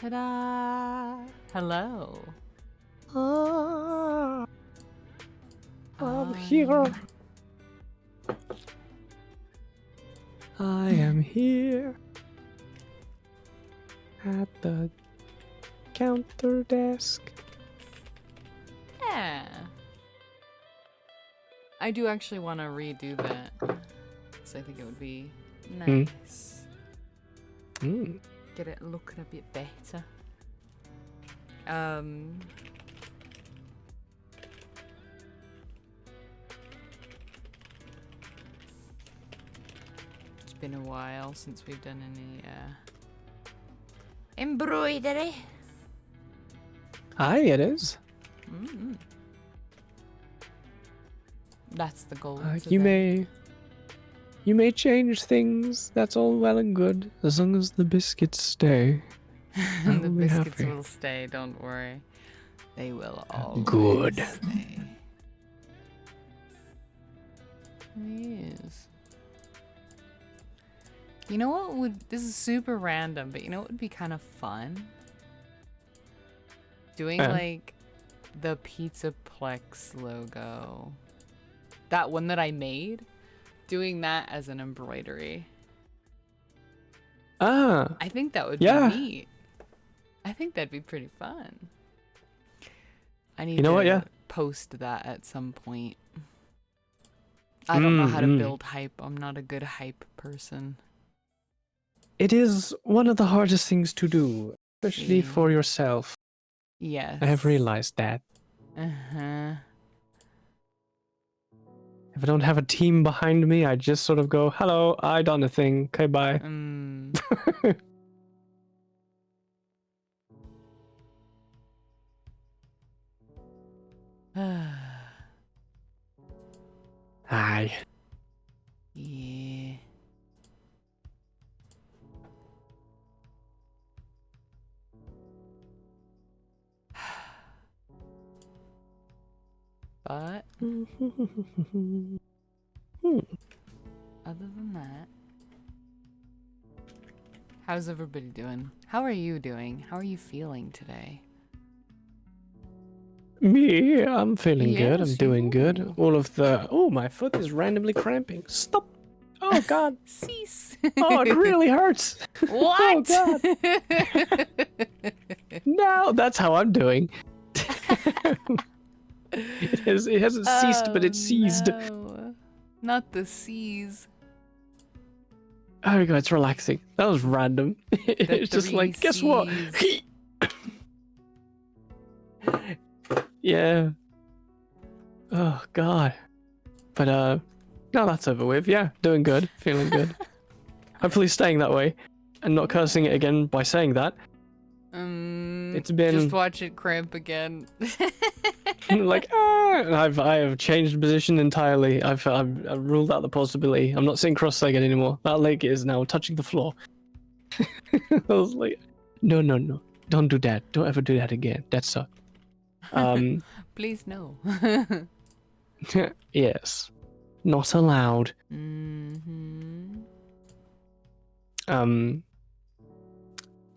Ta-da! Hello. I'm here. I am here at the counter desk. Yeah. I do actually want to redo that. So I think it would be nice. Get it looking a bit better. It's been a while since we've done any embroidery. Aye, it is. That's the goal. You may change things. That's all well and good, as long as the biscuits stay. The biscuits will stay. Don't worry. They will always Good. stay. Yes. You know what would... This is super random, but you know what would be kind of fun? Doing, like, the Pizzaplex logo. That one that I made. Doing that as an embroidery. Ah. I think that would be neat. I think that'd be pretty fun. I need to post that at some point. I don't know how to build hype. I'm not a good hype person. It is one of the hardest things to do, especially for yourself. Yes. I have realized that. Uh-huh. If I don't have a team behind me, I just sort of go, hello, I done a thing, okay, bye. Aye. Yeah. But other than that, how's everybody doing? How are you doing? How are you feeling today? Me, I'm feeling good. I'm doing good. All of the... Oh, my foot is randomly cramping. Stop. Oh, God. Cease. Oh, it really hurts. What? Oh, God. No, that's how I'm doing. It hasn't ceased, but it's seized. No. Not the seas. There we go, it's relaxing. That was random. It's just like, guess what? Yeah. Oh, God. But, now that's over with. Yeah, doing good. Feeling good. Hopefully staying that way. And not cursing it again by saying that. It's been... Just watch it cramp again. Like, I have changed position entirely. I've ruled out the possibility. I'm not sitting cross-legged anymore. That leg is now touching the floor. I was like, no. Don't do that. Don't ever do that again. That sucks. Please no. Yes. Not allowed.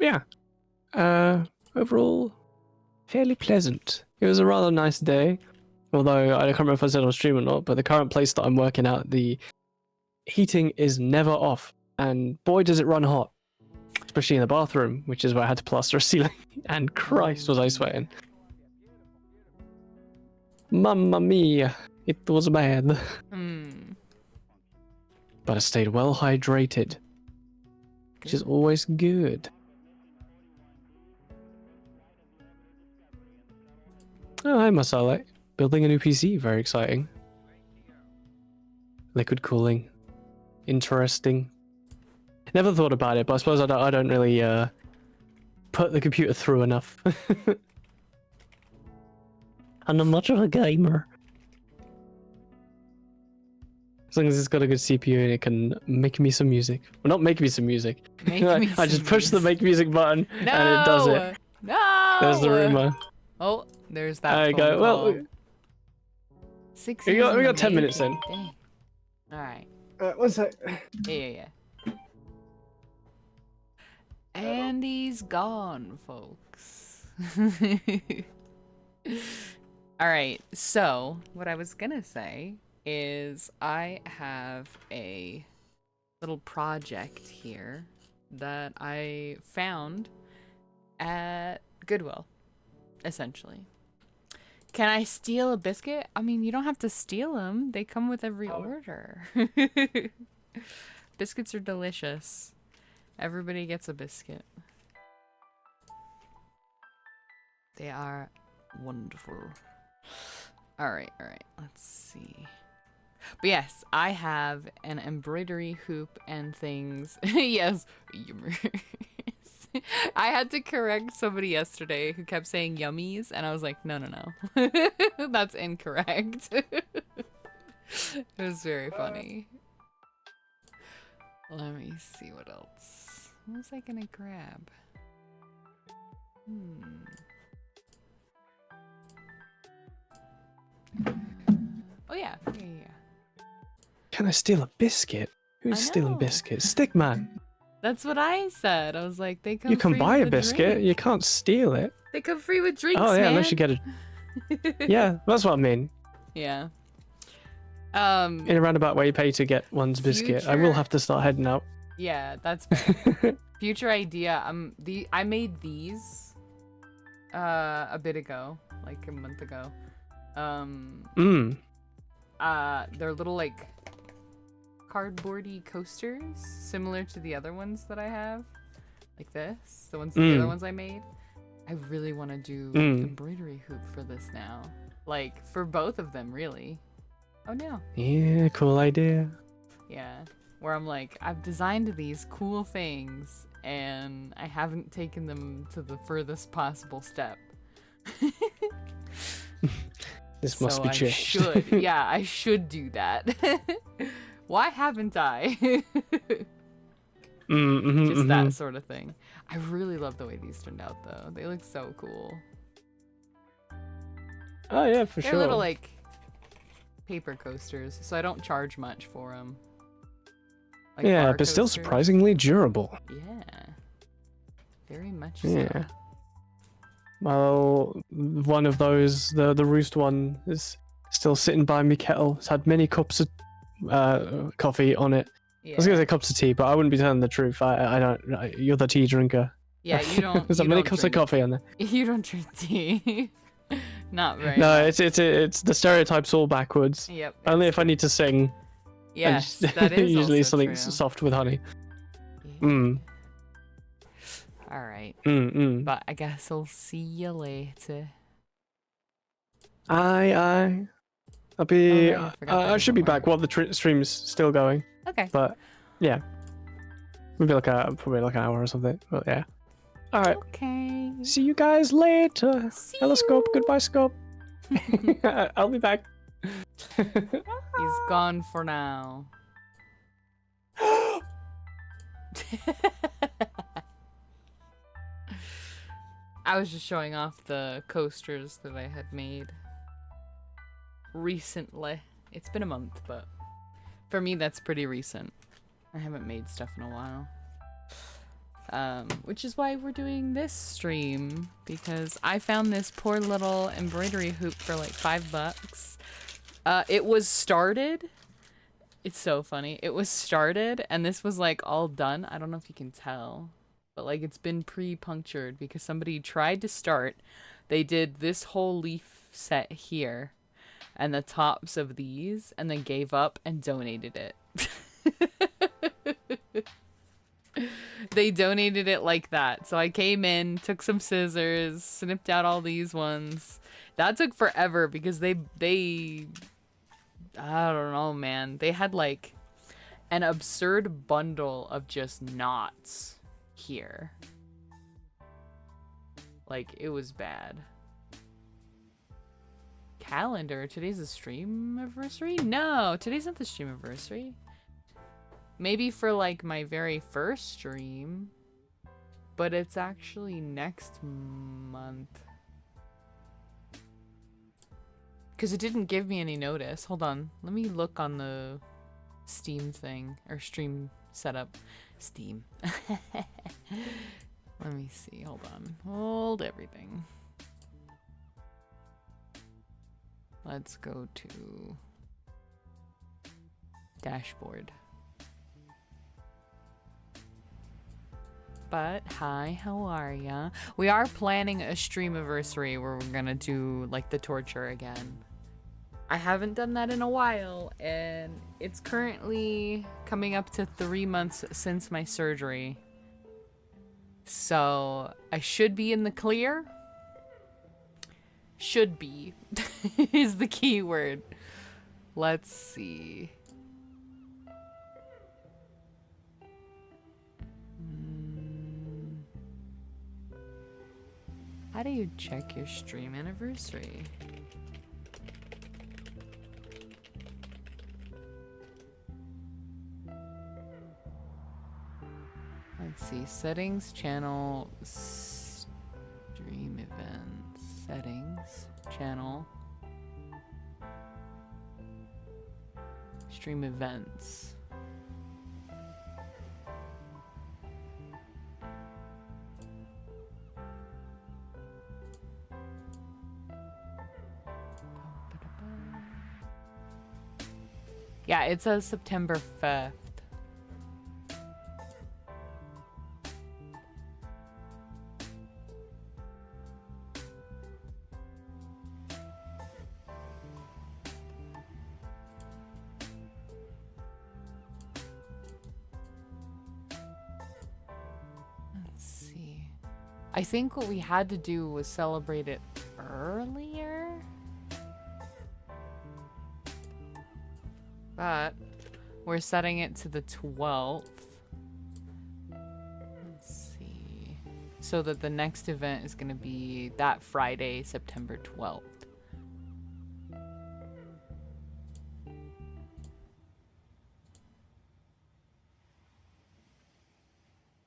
Yeah. Overall, fairly pleasant. It was a rather nice day. Although, I can't remember if I said on stream or not, but the current place that I'm working at, the heating is never off. And boy, does it run hot. Especially in the bathroom, which is where I had to plaster a ceiling. And Christ, was I sweating. Mamma mia, it was bad. But I stayed well hydrated. Which is always good. Oh, hi Masala. Building a new PC, very exciting. Liquid cooling. Interesting. Never thought about it, but I suppose I don't really put the computer through enough. And I'm much of a gamer. As long as it's got a good CPU and it can make me some music. Well, not make me some music. I just push the make music button and it does it. No! There's the rumor. Oh, there's that There you go. call. Well, 6 we years got 10 minutes in. Dang. All right. One sec. Yeah. And he's gone, folks. Alright, so what I was gonna say is I have a little project here that I found at Goodwill, essentially. Can I steal a biscuit? I mean, you don't have to steal them. They come with every order. Biscuits are delicious. Everybody gets a biscuit. They are wonderful. Alright, let's see. But yes, I have an embroidery hoop and things. Yes, I had to correct somebody yesterday who kept saying yummies, and I was like, no. That's incorrect. It was very funny. Let me see what else. What was I gonna grab? Oh yeah. Can I steal a biscuit? Who's stealing biscuits? Stickman. That's what I said. I was like, they come. You can buy a biscuit. You can't steal it. They come free with drinks. Oh yeah, man. unless you get it. Yeah, that's what I mean. Yeah. In a roundabout way, you pay to get one's biscuit. I will have to start heading out. Yeah, that's fair. Future idea. I made these a bit ago, like a month ago. They're little like cardboardy coasters, similar to the other ones that I have, like this. The other ones I made. I really want to do embroidery hoop for this now, like for both of them, really. Oh no. Yeah, cool idea. Yeah, where I'm like, I've designed these cool things and I haven't taken them to the furthest possible step. This must be changed. I should do that. Why haven't I? Just that sort of thing. I really love the way these turned out, though. They look so cool. Oh yeah, for sure. They're little like paper coasters, so I don't charge much for them. Like yeah, but still surprisingly durable. Yeah, very much so. Yeah. Well, one of those, the roost one, is still sitting by me kettle. It's had many cups of coffee on it. Yeah. I was gonna say cups of tea, but I wouldn't be telling the truth. I don't. You're the tea drinker. Yeah, you don't. There's many cups of coffee on there. You don't drink tea. Not very. No, it's the stereotypes all backwards. Yep. Only if I need to sing. Yes, that is usually also something true. soft with honey. Yeah. All right. But I guess I'll see you later. Aye. I'll be. I should be back while the stream's still going. Okay. But yeah, maybe probably like an hour or something. But yeah. All right. Okay. See you guys later. Hello, Scope. Goodbye, Scope. I'll be back. He's gone for now. I was just showing off the coasters that I had made recently. It's been a month, but for me that's pretty recent. I haven't made stuff in a while. Which is why we're doing this stream, because I found this poor little embroidery hoop for like $5. It was started. It's so funny. It was started and this was like all done. I don't know if you can tell, but like it's been pre-punctured because somebody tried to start. They did this whole leaf set here and the tops of these and then gave up and donated it. They donated it like that. So I came in, took some scissors, snipped out all these ones. That took forever because they I don't know, man. They had like an absurd bundle of just knots here. Like, it was bad. Calendar. Today's the stream anniversary? No, today's not the stream anniversary. Maybe for like my very first stream, but it's actually next month. Because it didn't give me any notice. Hold on. Let me look on the Steam thing. Or stream setup. Steam. Let me see. Hold on. Hold everything. Let's go to dashboard. But hi, how are ya? We are planning a streamiversary where we're gonna do like the torture again. I haven't done that in a while, and it's currently coming up to 3 months since my surgery. So I should be in the clear. Should be is the key word. Let's see. How do you check your stream anniversary? Let's see. Settings, channel, stream events, settings, channel, stream events. Yeah, it says September 5th. Let's see. I think what we had to do was celebrate it earlier. But we're setting it to the 12th. Let's see. So that the next event is going to be that Friday, September 12th.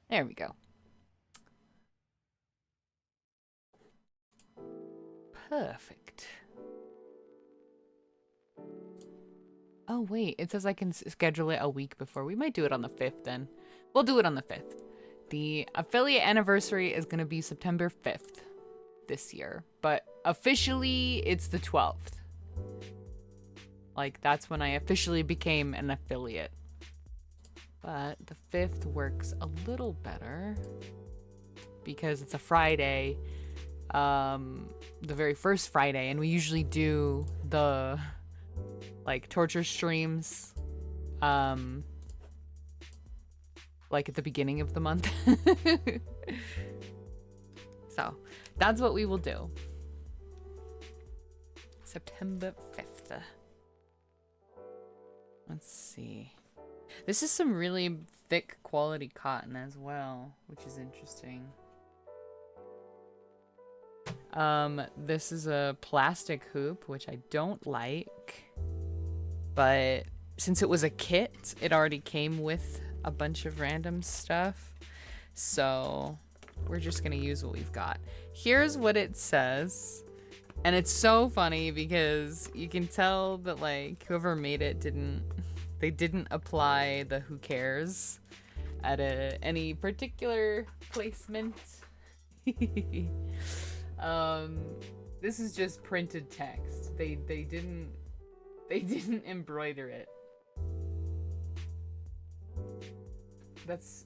There we go. Perfect. Oh, wait. It says I can schedule it a week before. We might do it on the 5th then. We'll do it on the 5th. The affiliate anniversary is going to be September 5th this year. But officially, it's the 12th. Like, that's when I officially became an affiliate. But the 5th works a little better. Because it's a Friday. The very first Friday. And we usually do the... like torture streams like at the beginning of the month. So that's what we will do. September 5th. Let's see. This is some really thick quality cotton as well, which is interesting. This is a plastic hoop, which I don't like. But since it was a kit, it already came with a bunch of random stuff. So we're just going to use what we've got. Here's what it says. And it's so funny because you can tell that like whoever made it didn't apply the who cares at any particular placement. This is just printed text. They didn't embroider it.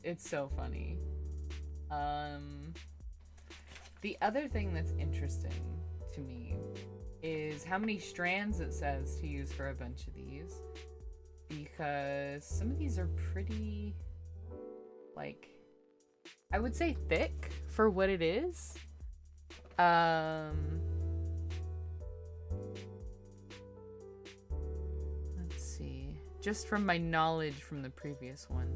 It's so funny. The other thing that's interesting to me is how many strands it says to use for a bunch of these. Because some of these are pretty, like, I would say thick for what it is. Let's see. Just from my knowledge from the previous one.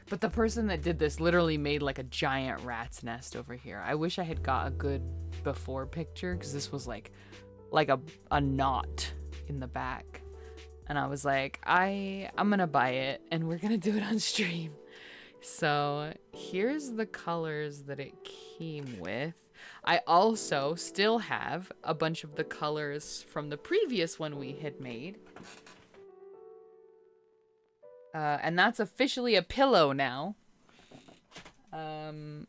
But the person that did this literally made like a giant rat's nest over here. I wish I had got a good before picture because this was like a knot in the back. And I was like, I'm gonna buy it and we're gonna do it on stream. So here's the colors that it came with. I also still have a bunch of the colors from the previous one we had made. And that's officially a pillow now.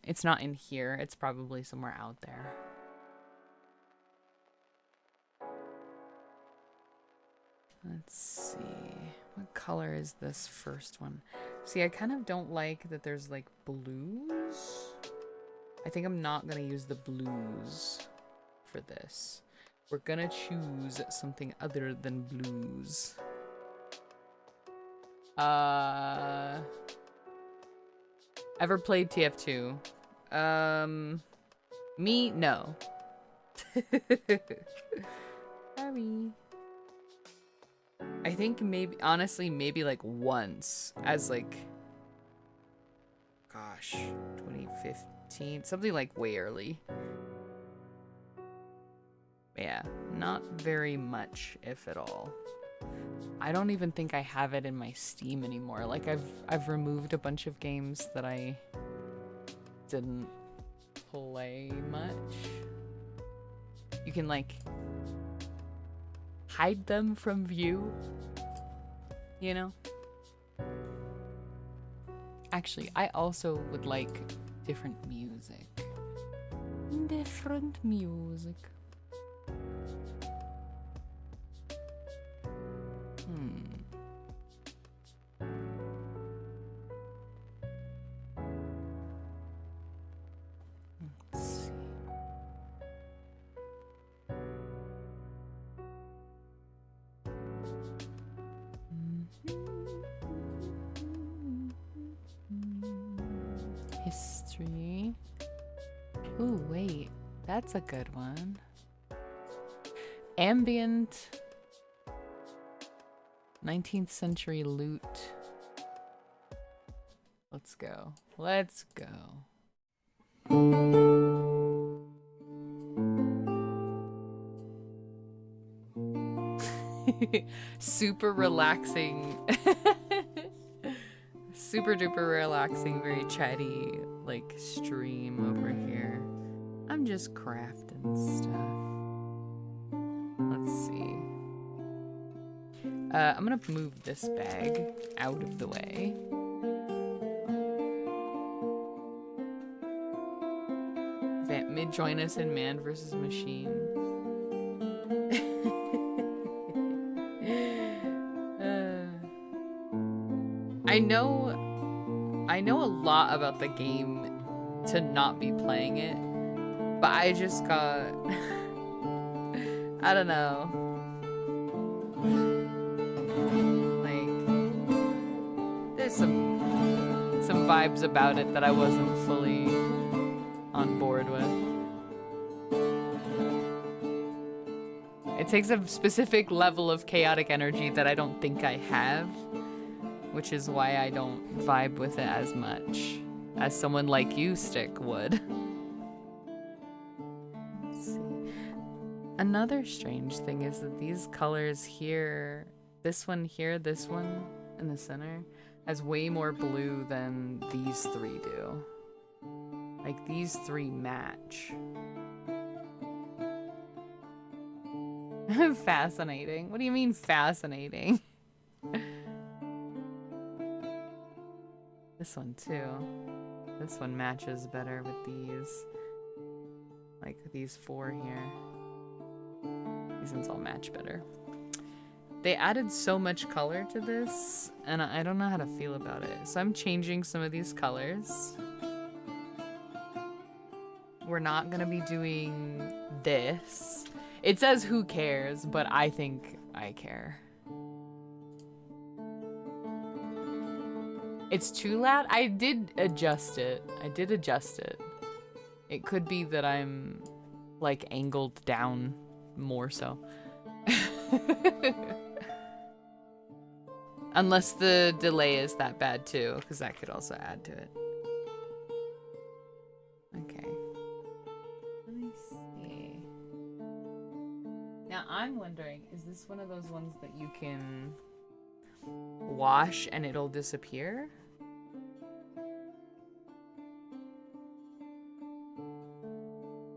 It's not in here. It's probably somewhere out there. Let's see. What color is this first one? See, I kind of don't like that there's like blues. I think I'm not gonna use the blues for this. We're gonna choose something other than blues. Ever played TF2? Me? No. Sorry. I think maybe, honestly, maybe like once as like, gosh, 2015, something like way early. Yeah, not very much, if at all. I don't even think I have it in my Steam anymore. Like I've removed a bunch of games that I didn't play much. You can like hide them from view, you know? Actually, I also would like different music. Different music. Let's see. History. Ooh, wait. That's a good one. Ambient 19th century loot. Let's go. Let's go. Super relaxing. Super duper relaxing, very chatty, like, stream over here. I'm just crafting stuff. Let's see. I'm gonna move this bag out of the way. Join us in Man vs. Machine. I know a lot about the game to not be playing it, but I just got I don't know. Like there's some vibes about it that I wasn't fully on board with. It takes a specific level of chaotic energy that I don't think I have, which is why I don't vibe with it as much as someone like you, Stick, would. Let's see. Another strange thing is that these colors here, this one here, this one in the center, has way more blue than these three do. Like, these three match. Fascinating. What do you mean fascinating? This one too. This one matches better with these. Like these four here. These ones all match better. They added so much color to this, and I don't know how to feel about it. So I'm changing some of these colors. We're not gonna be doing this. It says who cares, but I think I care. It's too loud? I did adjust it. It could be that I'm like angled down more so. Unless the delay is that bad too, because that could also add to it. Okay. Let me see. Now I'm wondering, is this one of those ones that you can wash and it'll disappear?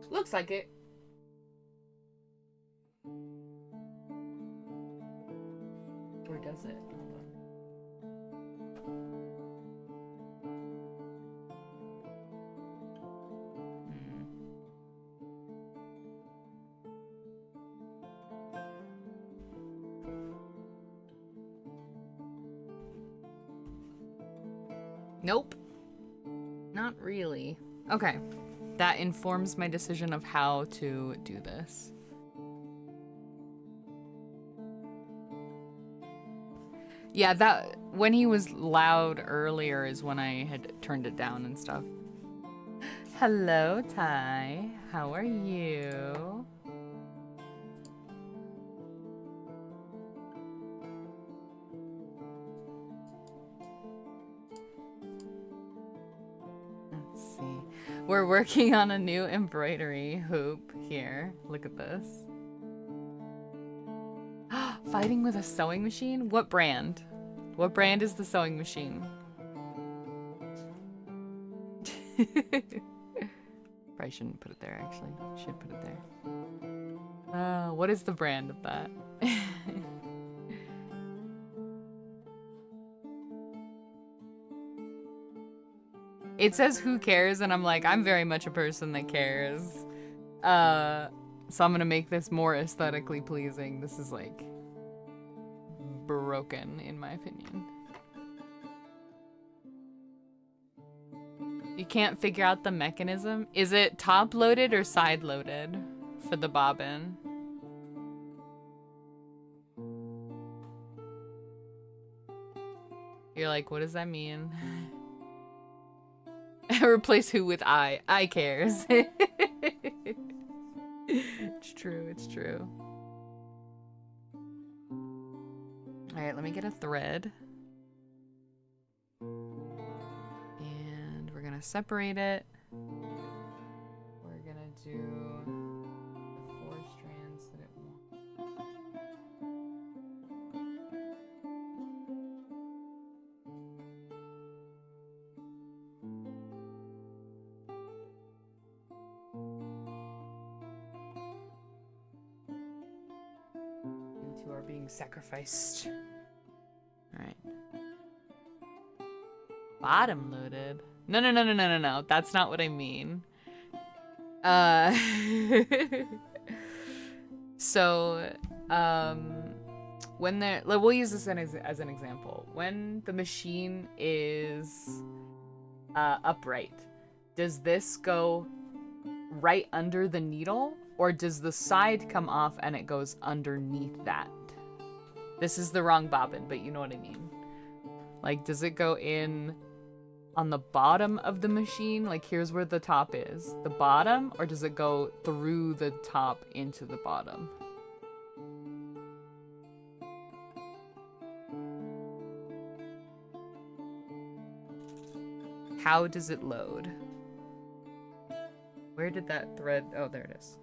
Looks like it. Or does it? Hold on. Nope. Not really. Okay. That informs my decision of how to do this. Yeah, that when he was loud earlier is when I had turned it down and stuff. Hello, Ty. How are you? Let's see. We're working on a new embroidery hoop here. Look at this. Fighting with a sewing machine? What brand? What brand is the sewing machine? Probably shouldn't put it there, actually. Should put it there. What is the brand of that? It says who cares, and I'm like, I'm very much a person that cares. So I'm gonna make this more aesthetically pleasing. This is like broken, in my opinion. You can't figure out the mechanism? Is it top loaded or side loaded for the bobbin? You're like, what does that mean? Replace who with I. I cares. It's true, it's true. Alright, let me get a thread. And we're gonna separate it. We're gonna do the 4 strands that it wants. You two are being sacrificed. Alright. Bottom loaded? No. That's not what I mean. So, when they're, we'll use this as an example. When the machine is upright, does this go right under the needle, or does the side come off and it goes underneath that? This is the wrong bobbin, but you know what I mean. Like, does it go in on the bottom of the machine? Like, here's where the top is. The bottom? Or does it go through the top into the bottom? How does it load? Where did that thread... Oh, there it is.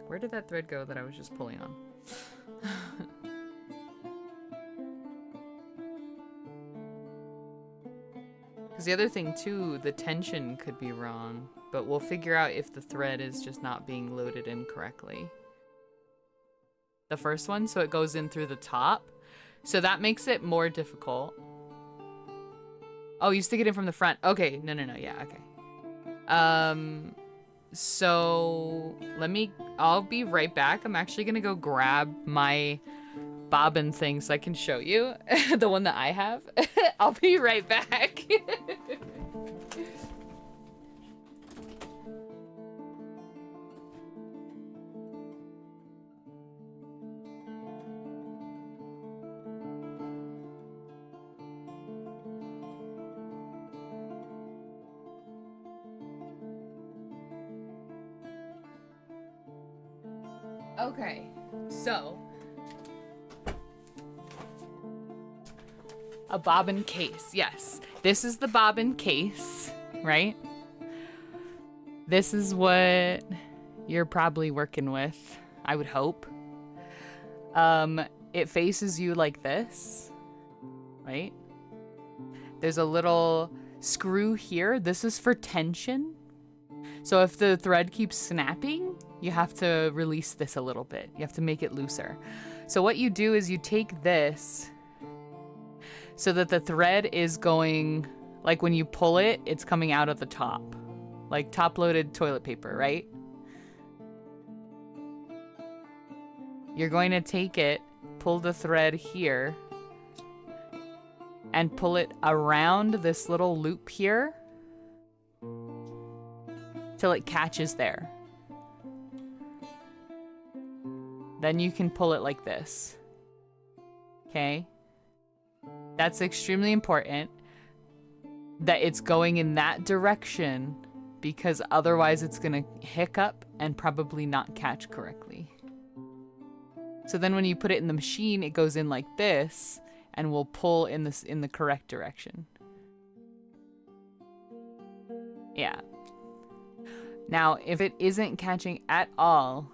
Where did that thread go that I was just pulling on? Because the other thing, too, the tension could be wrong. But we'll figure out if the thread is just not being loaded in correctly. The first one, so it goes in through the top. So that makes it more difficult. Oh, you stick it in from the front. Okay, no, yeah, okay. So I'll be right back. I'm actually gonna go grab my bobbin thing so I can show you the one that I have. I'll be right back. Okay, so a bobbin case, yes. This is the bobbin case, right? This is what you're probably working with, I would hope. It faces you like this, right? There's a little screw here. This is for tension. So if the thread keeps snapping, you have to release this a little bit. You have to make it looser. So what you do is you take this so that the thread is going, like when you pull it, it's coming out of the top. Like top-loaded toilet paper, right? You're going to take it, pull the thread here, and pull it around this little loop here till it catches there. Then you can pull it like this. Okay? That's extremely important that it's going in that direction, because otherwise it's gonna hiccup and probably not catch correctly. So then when you put it in the machine, it goes in like this and will pull in the correct direction. Yeah. Now, if it isn't catching at all,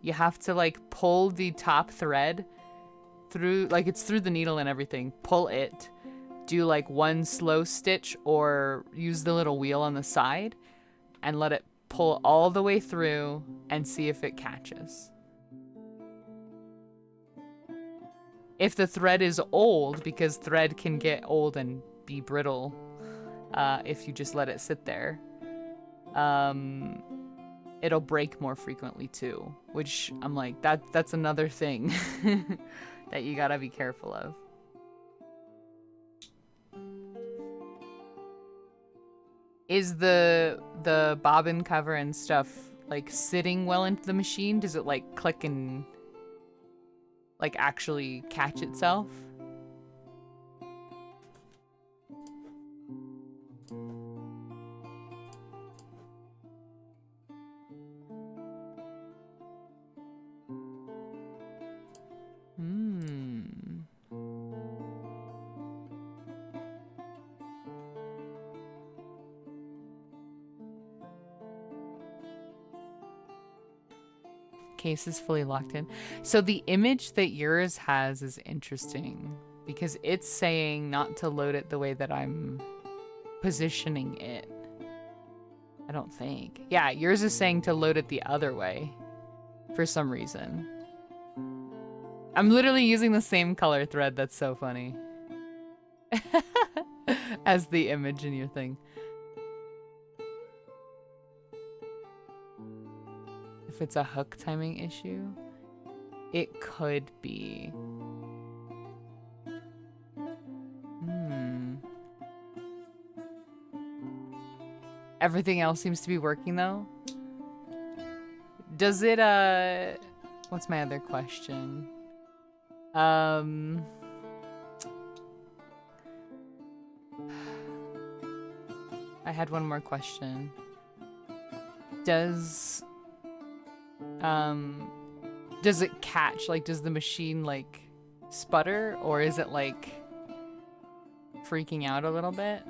you have to like pull the top thread through, like it's through the needle and everything. Pull it, do like one slow stitch or use the little wheel on the side and let it pull all the way through and see if it catches. If the thread is old, because thread can get old and be brittle if you just let it sit there, it'll break more frequently too, which I'm like, that's another thing that you gotta be careful of. Is the bobbin cover and stuff like sitting well into the machine? Does it like click and like actually catch itself? Case is fully locked in. So the image that yours has is interesting because it's saying not to load it the way that I'm positioning it. I don't think. Yeah, yours is saying to load it the other way for some reason. I'm literally using the same color thread. That's so funny. As the image in your thing. If it's a hook timing issue, it could be. Everything else seems to be working though. Does it, what's my other question? I had one more question. Does it catch? Like, does the machine like sputter, or is it like freaking out a little bit?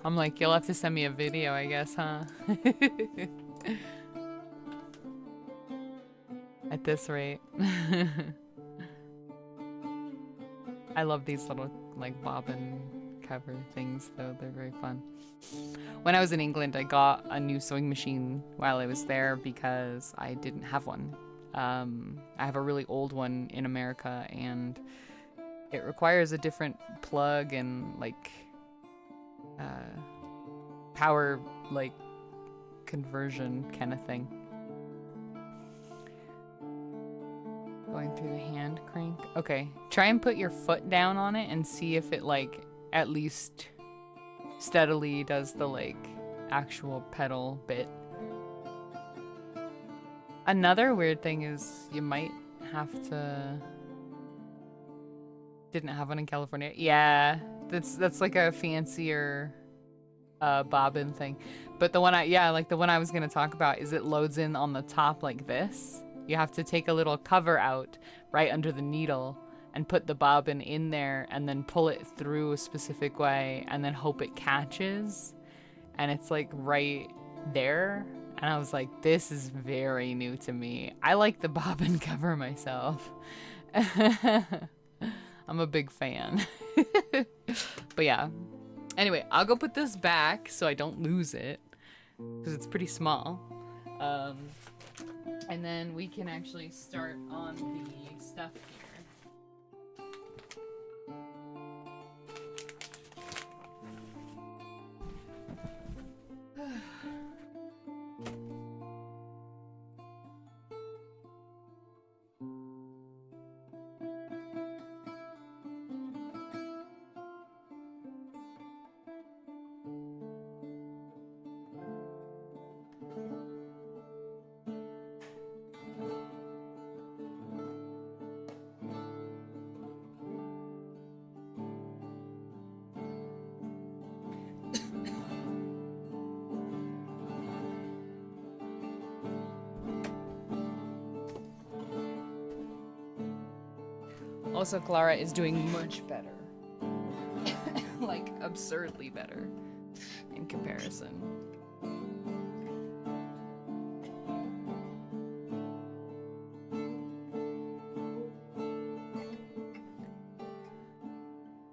I'm like, you'll have to send me a video, I guess, huh? At this rate. I love these little like bobbin cover things though, they're very fun. When I was in England, I got a new sewing machine while I was there because I didn't have one. I have a really old one in America and it requires a different plug and like power like conversion kind of thing. Going through the hand crank. Okay, try and put your foot down on it and see if it like at least steadily does the like actual pedal bit. Another weird thing is you might have to. Didn't have one in California. Yeah, that's like a fancier bobbin thing. But the one the one I was gonna talk about is it loads in on the top like this. You have to take a little cover out right under the needle and put the bobbin in there and then pull it through a specific way and then hope it catches. And it's like right there. And I was like, this is very new to me. I like the bobbin cover myself. I'm a big fan. But yeah. Anyway, I'll go put this back so I don't lose it because it's pretty small. And then we can actually start on the stuff here. Also, Clara is doing much better. Like, absurdly better in comparison.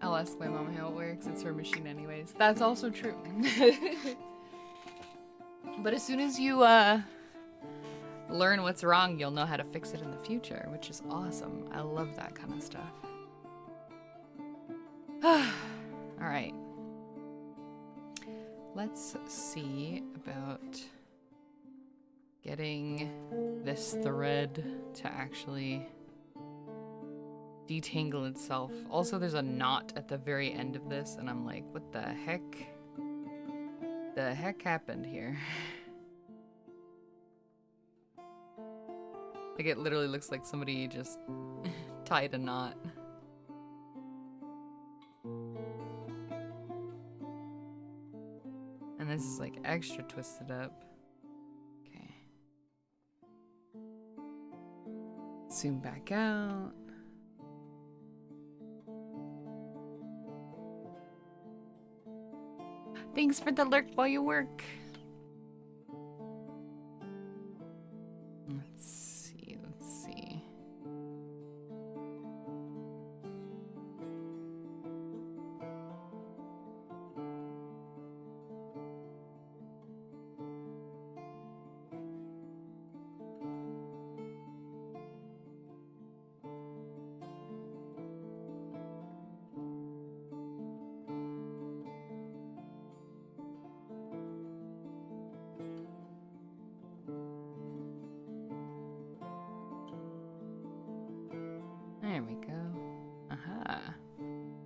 I'll ask my mom how it works. It's her machine anyways. That's also true. But as soon as you learn what's wrong, you'll know how to fix it in the future, which is awesome. I love that kind of stuff. All right. Let's see about getting this thread to actually detangle itself. Also, there's a knot at the very end of this, and I'm like, what the heck? The heck happened here? Like, it literally looks like somebody just tied a knot. And this is like extra twisted up. Okay. Zoom back out. Thanks for the lurk while you work. Let's see, let's see. There we go. Aha.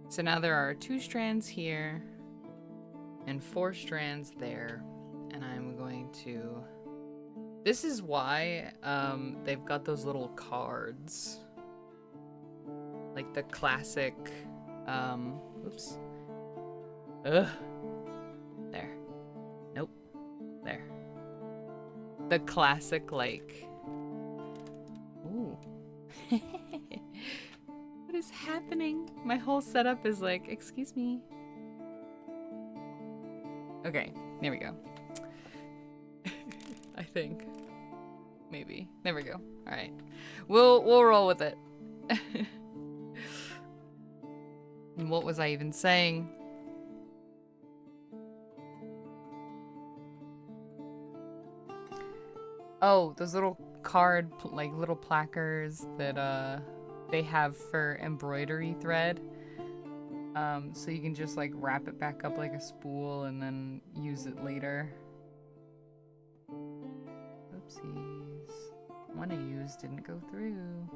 So now there are 2 strands here and 4 strands there. And I'm going to... This is why they've got those little cards. Like the classic... oops. Ugh. There. Nope. There. The classic, like... Ooh. What is happening? My whole setup is like, excuse me. Okay, there we go. I think. Maybe. There we go. Alright. We'll roll with it. And what was I even saying? Oh, those little card, like little placards that they have for embroidery thread. So you can just like wrap it back up like a spool and then use it later. Oopsies. One I used didn't go through.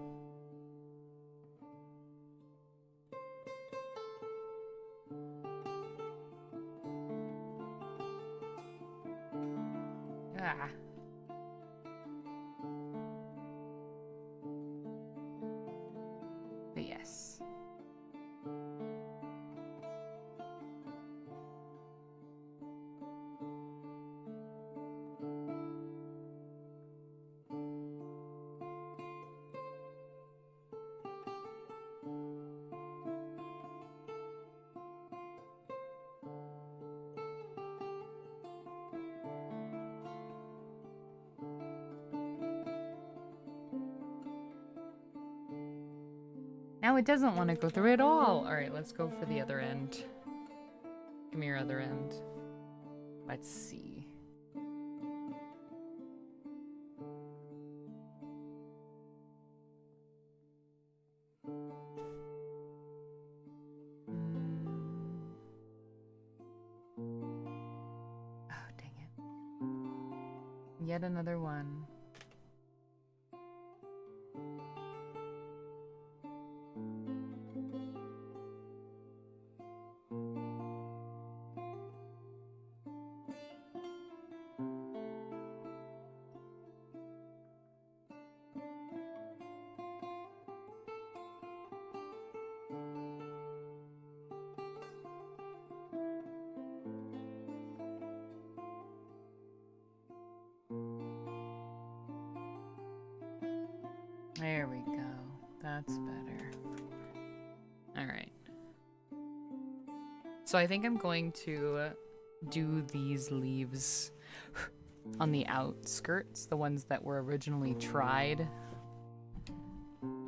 Ah. But yes. Now it doesn't want to go through at all. All right, let's go for the other end. Give me your other end. Let's see. Oh, dang it. Yet another one. There we go. That's better. So I think I'm going to do these leaves on the outskirts, the ones that were originally tried,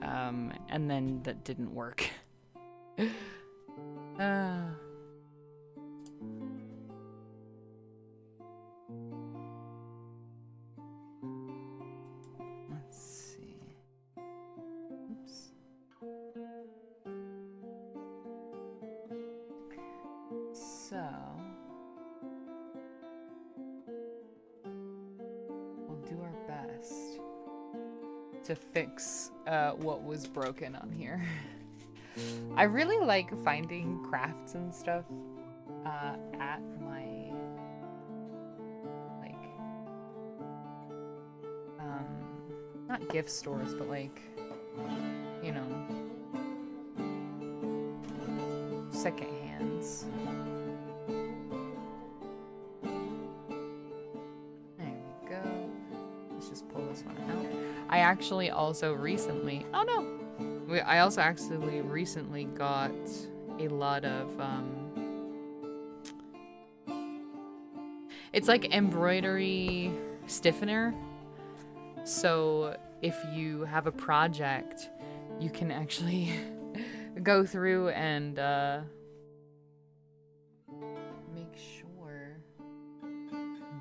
and then that didn't work. Let's see. Oops. So we'll do our best to fix what was broken on here. I really like finding crafts and stuff at my not gift stores, but like, you know, second hands. There we go. Let's just pull this one out. I actually also recently, I also actually recently got a lot of, it's like embroidery stiffener. So if you have a project, you can actually go through and make sure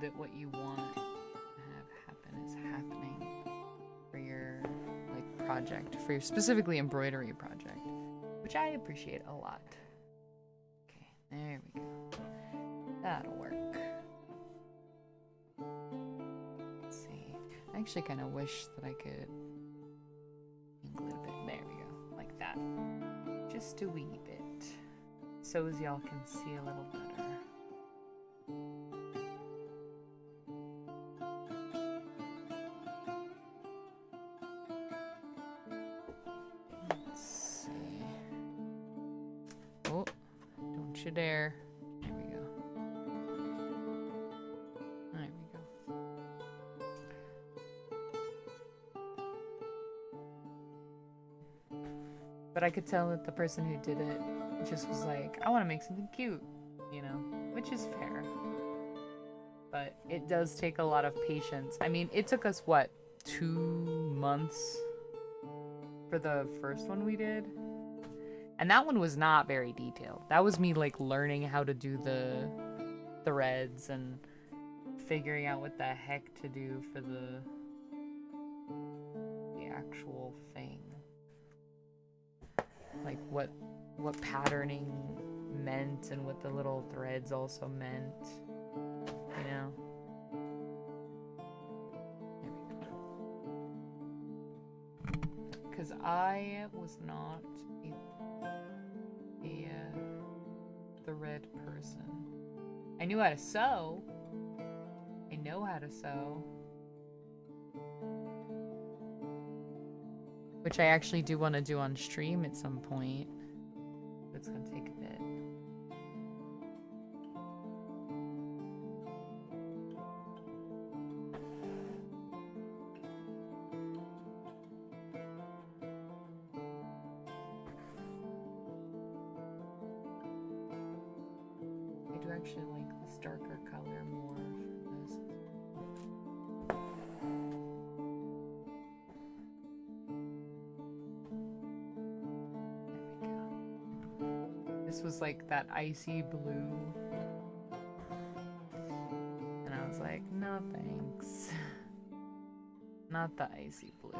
that what you want to have happen is happening for your like project, for your specifically embroidery project, which I appreciate a lot. Okay, there we go. That'll work. I actually kind of wish that I could ink a little bit. There we go, like that. Just a wee bit, so as y'all can see a little better. Let's see. Oh, don't you dare. There we go. There we go. But I could tell that the person who did it just was like, I want to make something cute, you know, which is fair. But it does take a lot of patience. I mean, it took us, what, 2 months for the first one we did? And that one was not very detailed. That was me, like, learning how to do the threads and figuring out what the heck to do for the actual thing. Like what patterning meant and what the little threads also meant, you know? There we go. Because I was not a thread person. I knew how to sew. I know how to sew. Which I actually do want to do on stream at some point. But it's going to take a bit. I do actually like this darker color more for this. This was like that icy blue. And I was like, no thanks. Not the icy blue.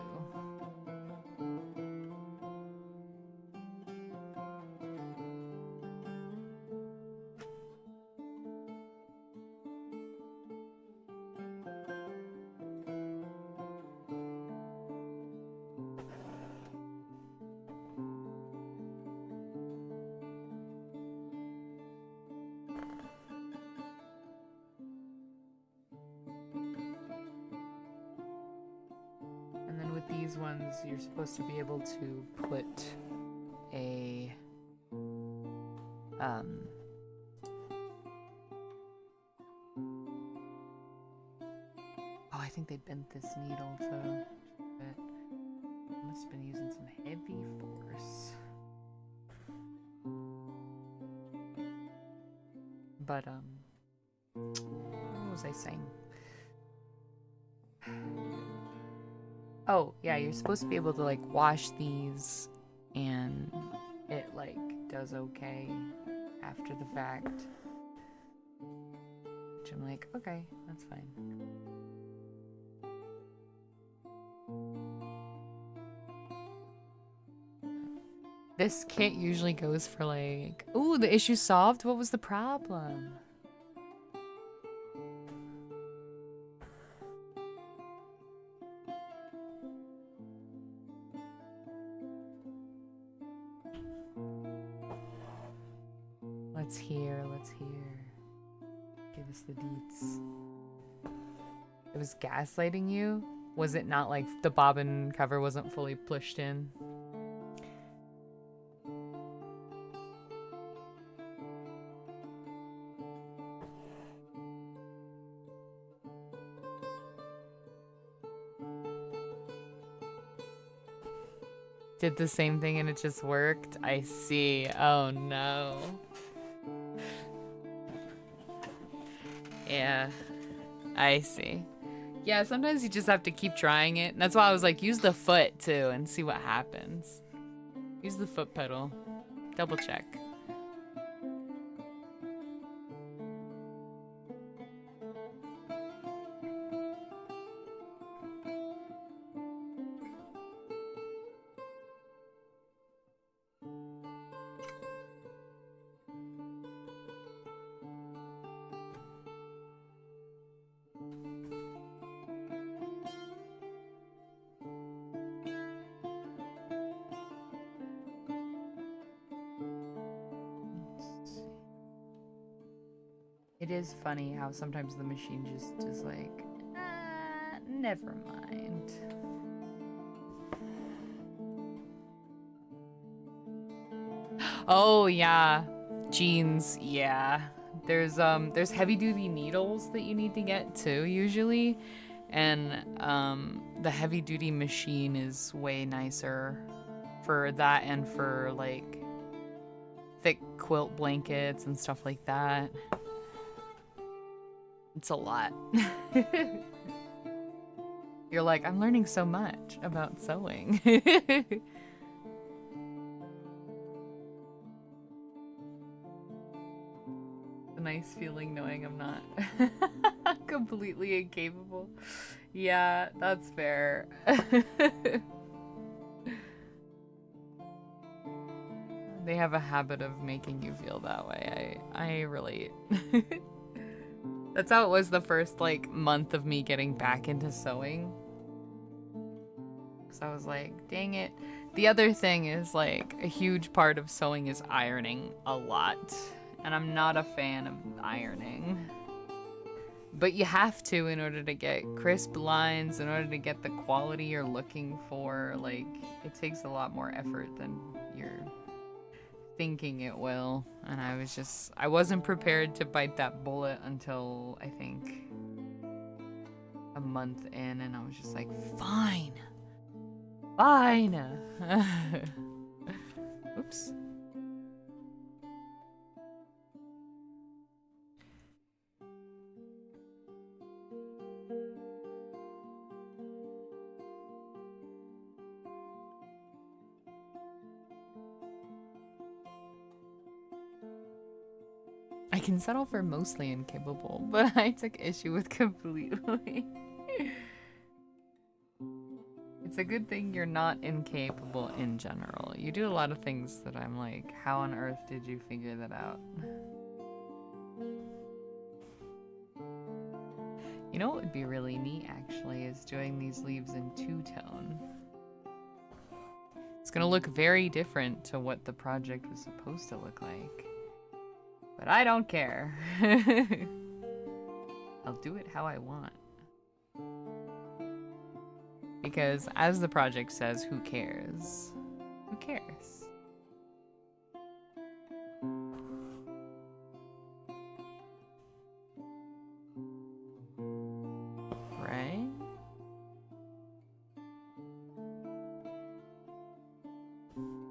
These ones you're supposed to be able to put a oh, I think they bent this needle to it. Must have been using some heavy force. But what was I saying? Oh, yeah, you're supposed to be able to like wash these and it like does okay after the fact. Which I'm like, okay, that's fine. This kit usually goes for like, ooh, the issue solved? What was the problem? Let's hear. Give us the deets. It was gaslighting you? Was it not like the bobbin cover wasn't fully pushed in? Did the same thing and it just worked? I see. Oh no. Yeah, I see. Yeah, sometimes you just have to keep trying it. And that's why I was like, use the foot too and see what happens. Use the foot pedal. Double check. It is funny how sometimes the machine just is like, never mind. Oh yeah, jeans, yeah. There's heavy duty needles that you need to get too usually, and the heavy duty machine is way nicer for that and for like thick quilt blankets and stuff like that. It's a lot. You're like, I'm learning so much about sewing. It's a nice feeling knowing I'm not completely incapable. Yeah, that's fair. They have a habit of making you feel that way. I relate. That's how it was the first like month of me getting back into sewing. Cause I was like, dang it. The other thing is like a huge part of sewing is ironing a lot. And I'm not a fan of ironing. But you have to in order to get crisp lines, in order to get the quality you're looking for. Like, it takes a lot more effort than you're thinking it will. And I wasn't prepared to bite that bullet until I think a month in, and I was just like, fine. Oops. I can settle for mostly incapable, but I took issue with completely. It's a good thing you're not incapable in general. You do a lot of things that I'm like, how on earth did you figure that out? You know what would be really neat, actually, is doing these leaves in two-tone. It's gonna look very different to what the project was supposed to look like. But I don't care. I'll do it how I want. Because as the project says, who cares? Who cares? Right?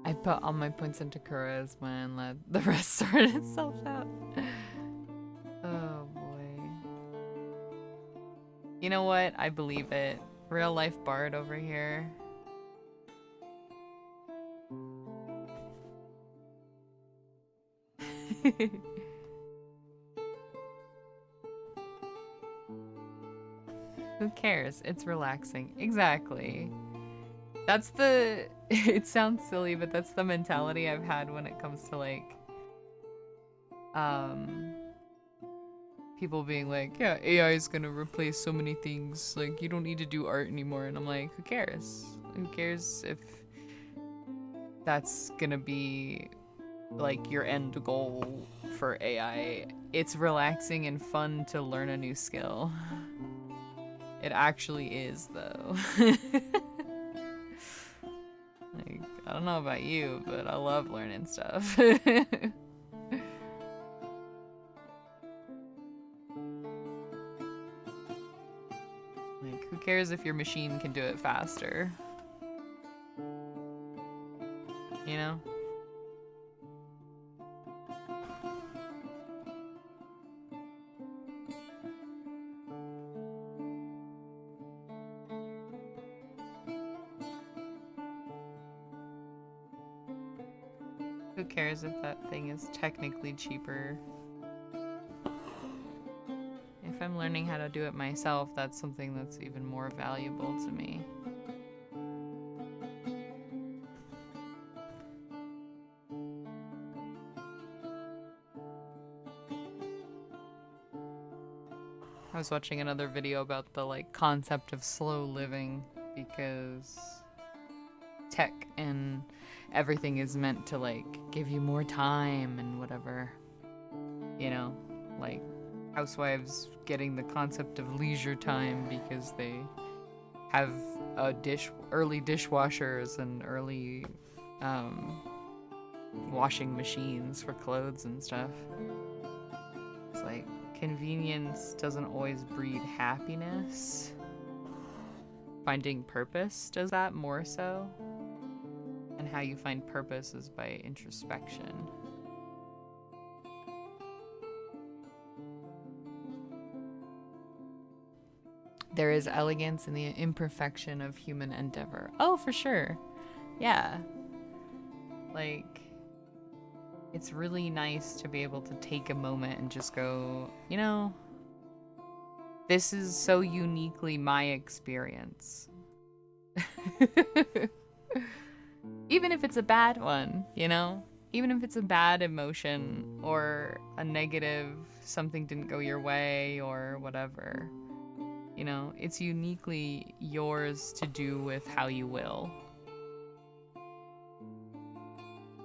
I put all my points into Kura's when let the rest sort itself out. You know what? I believe it. Real life bard over here. Who cares? It's relaxing. Exactly. That's the... It sounds silly, but that's the mentality I've had when it comes to, like... People being like, yeah, AI is gonna replace so many things. Like, you don't need to do art anymore. And I'm like, who cares? Who cares if that's gonna be, like, your end goal for AI? It's relaxing and fun to learn a new skill. It actually is, though. Like, I don't know about you, but I love learning stuff. Like, who cares if your machine can do it faster? You know? Who cares if that thing is technically cheaper? If I'm learning how to do it myself, that's something that's even more valuable to me. I was watching another video about the like concept of slow living, because tech and everything is meant to like give you more time and whatever, you know, like housewives getting the concept of leisure time because they have early dishwashers and early washing machines for clothes and stuff. It's like convenience doesn't always breed happiness. Finding purpose does that more so. And how you find purpose is by introspection. There is elegance in the imperfection of human endeavor. Oh, for sure. Yeah. Like, it's really nice to be able to take a moment and just go, you know, this is so uniquely my experience. Even if it's a bad one, you know? Even if it's a bad emotion or a negative, something didn't go your way or whatever. You know, it's uniquely yours to do with how you will.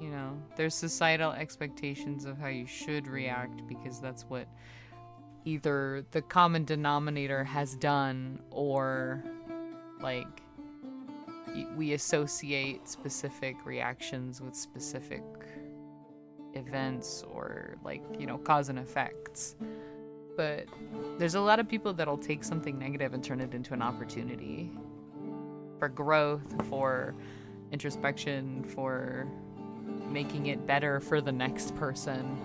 You know, there's societal expectations of how you should react because that's what either the common denominator has done or, like, we associate specific reactions with specific events or, like, you know, cause and effects. But there's a lot of people that'll take something negative and turn it into an opportunity for growth, for introspection, for making it better for the next person.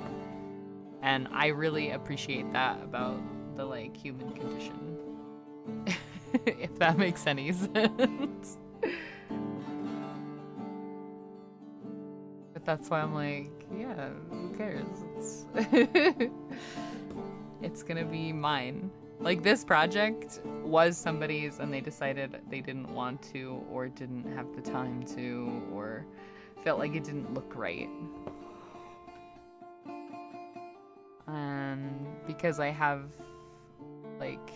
And I really appreciate that about the, like, human condition. If that makes any sense. But that's why I'm like, yeah, who cares? It's gonna be mine. Like, this project was somebody's and they decided they didn't want to or didn't have the time to or felt like it didn't look right. And because I have, like,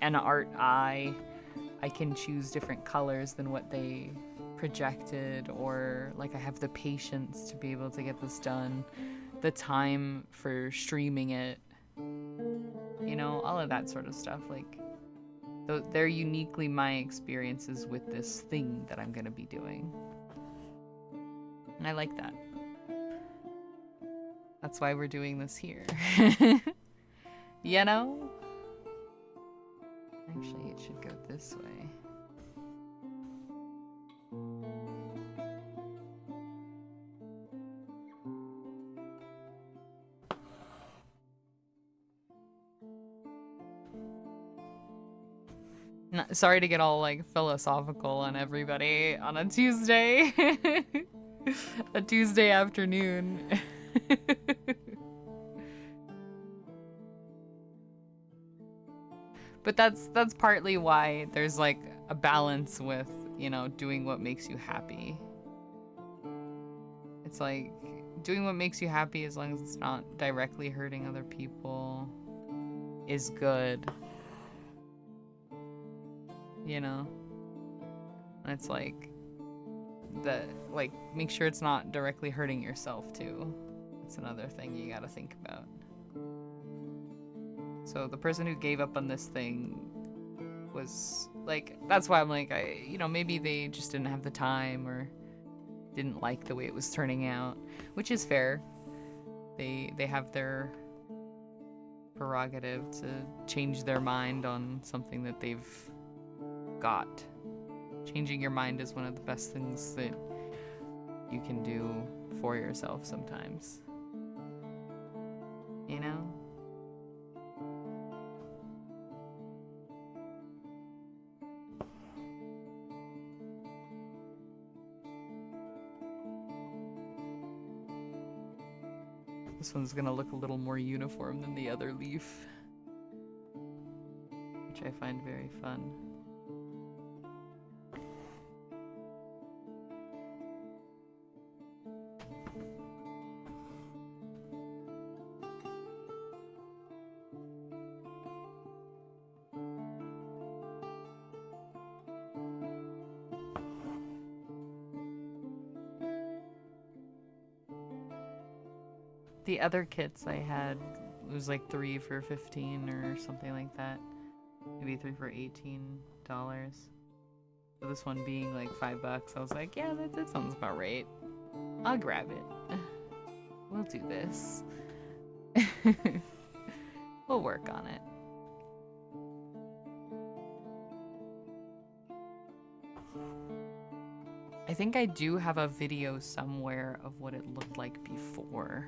an art eye, I can choose different colors than what they projected, or, like, I have the patience to be able to get this done, the time for streaming it, you know, all of that sort of stuff. Like, they're uniquely my experiences with this thing that I'm gonna be doing. And I like that. That's why we're doing this here. You know? Actually, it should go this way. Sorry to get all like philosophical on everybody on a Tuesday. A Tuesday afternoon. But that's partly why there's like a balance with, you know, doing what makes you happy. It's like doing what makes you happy as long as it's not directly hurting other people is good. You know? And it's like make sure it's not directly hurting yourself too. It's another thing you gotta think about. So the person who gave up on this thing was like, that's why I'm like, you know, maybe they just didn't have the time or didn't like the way it was turning out, which is fair. They have their prerogative to change their mind on something that they've got. Changing your mind is one of the best things that you can do for yourself sometimes. You know? This one's gonna look a little more uniform than the other leaf, which I find very fun. The other kits I had, it was like 3 for $15 or something like that. Maybe 3 for $18. So this one being like $5, I was like, yeah, that sounds about right. I'll grab it. We'll do this. We'll work on it. I think I do have a video somewhere of what it looked like before.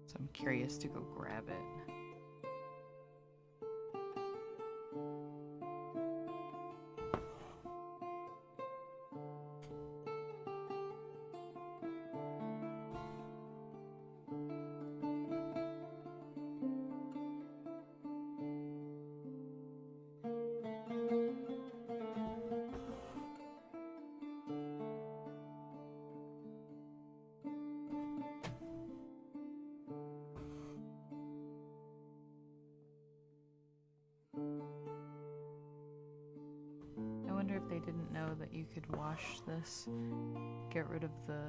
So I'm curious to go grab it. I wonder if they didn't know that you could wash this, get rid of the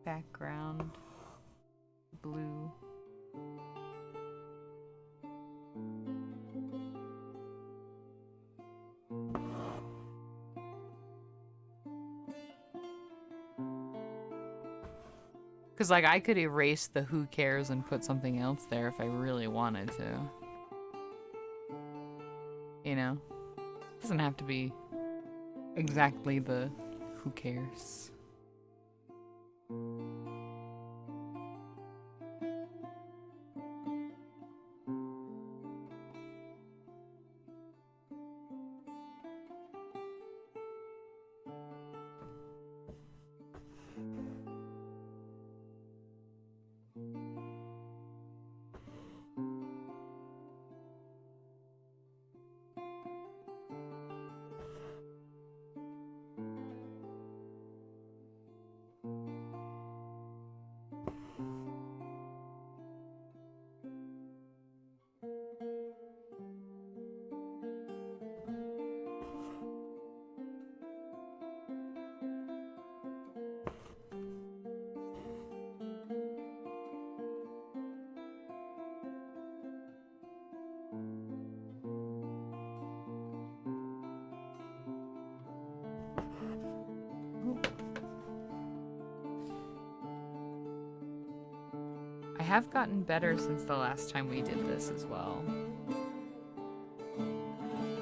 background blue. Because, like, I could erase the who cares and put something else there if I really wanted to. You know? It doesn't have to be exactly the who cares. I have gotten better since the last time we did this as well.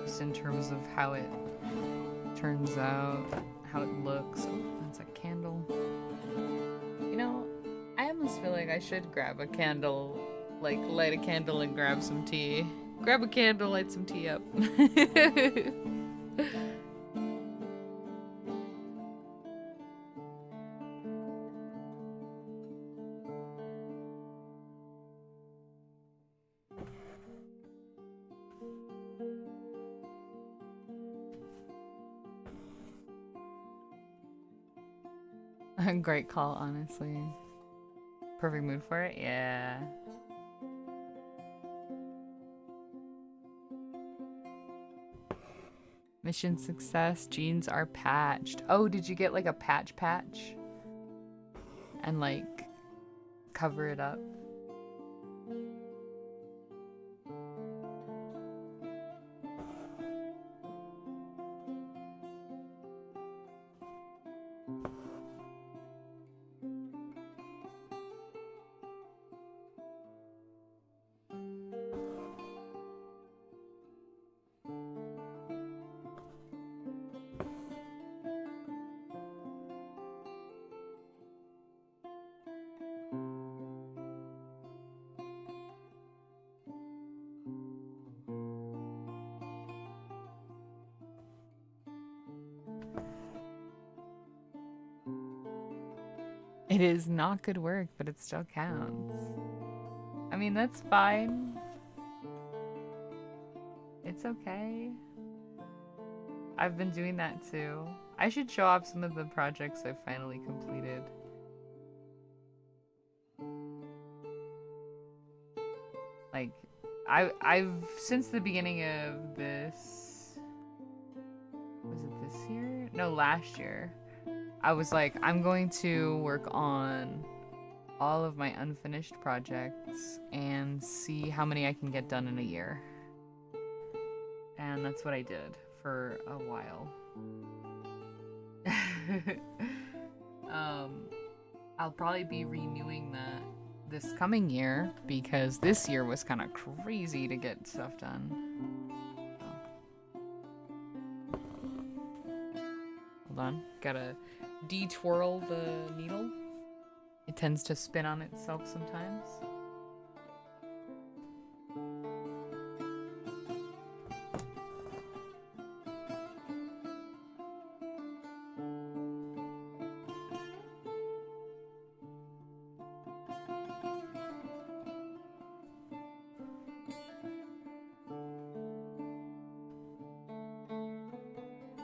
Just in terms of how it turns out, how it looks. Oh, that's a candle. You know, I almost feel like I should grab a candle Like, light a candle and grab some tea. Grab a candle, light some tea up. Great call, honestly. Perfect mood for it? Yeah. Mission success. Jeans are patched. Oh, did you get like a patch? And like cover it up? It is not good work, but it still counts. I mean, that's fine. It's okay. I've been doing that too. I should show off some of the projects I've finally completed. Like, I've since the beginning of this, was it this year? No, last year. I was like, I'm going to work on all of my unfinished projects and see how many I can get done in a year. And that's what I did for a while. I'll probably be renewing that this coming year because this year was kind of crazy to get stuff done. Hold on, gotta de-twirl the needle. It tends to spin on itself sometimes.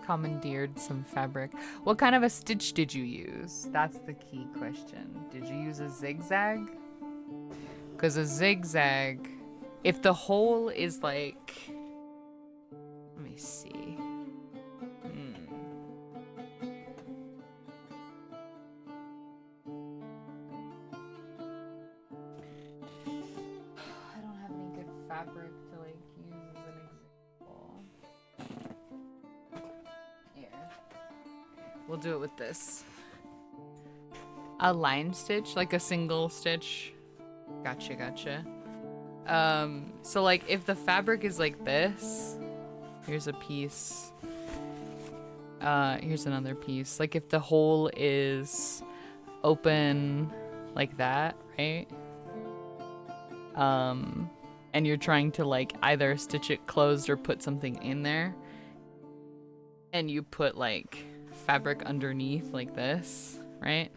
Commandeered some fabric. What kind of a stitch did you use? That's the key question. Did you use a zigzag? Because a zigzag, if the hole is like, let me see. I don't have any good fabric to like use as an example. We'll do it with this. A line stitch, like a single stitch. Gotcha. So like if the fabric is like this, here's a piece. Here's another piece. Like if the hole is open like that, right? And you're trying to like either stitch it closed or put something in there. And you put like fabric underneath like this, right?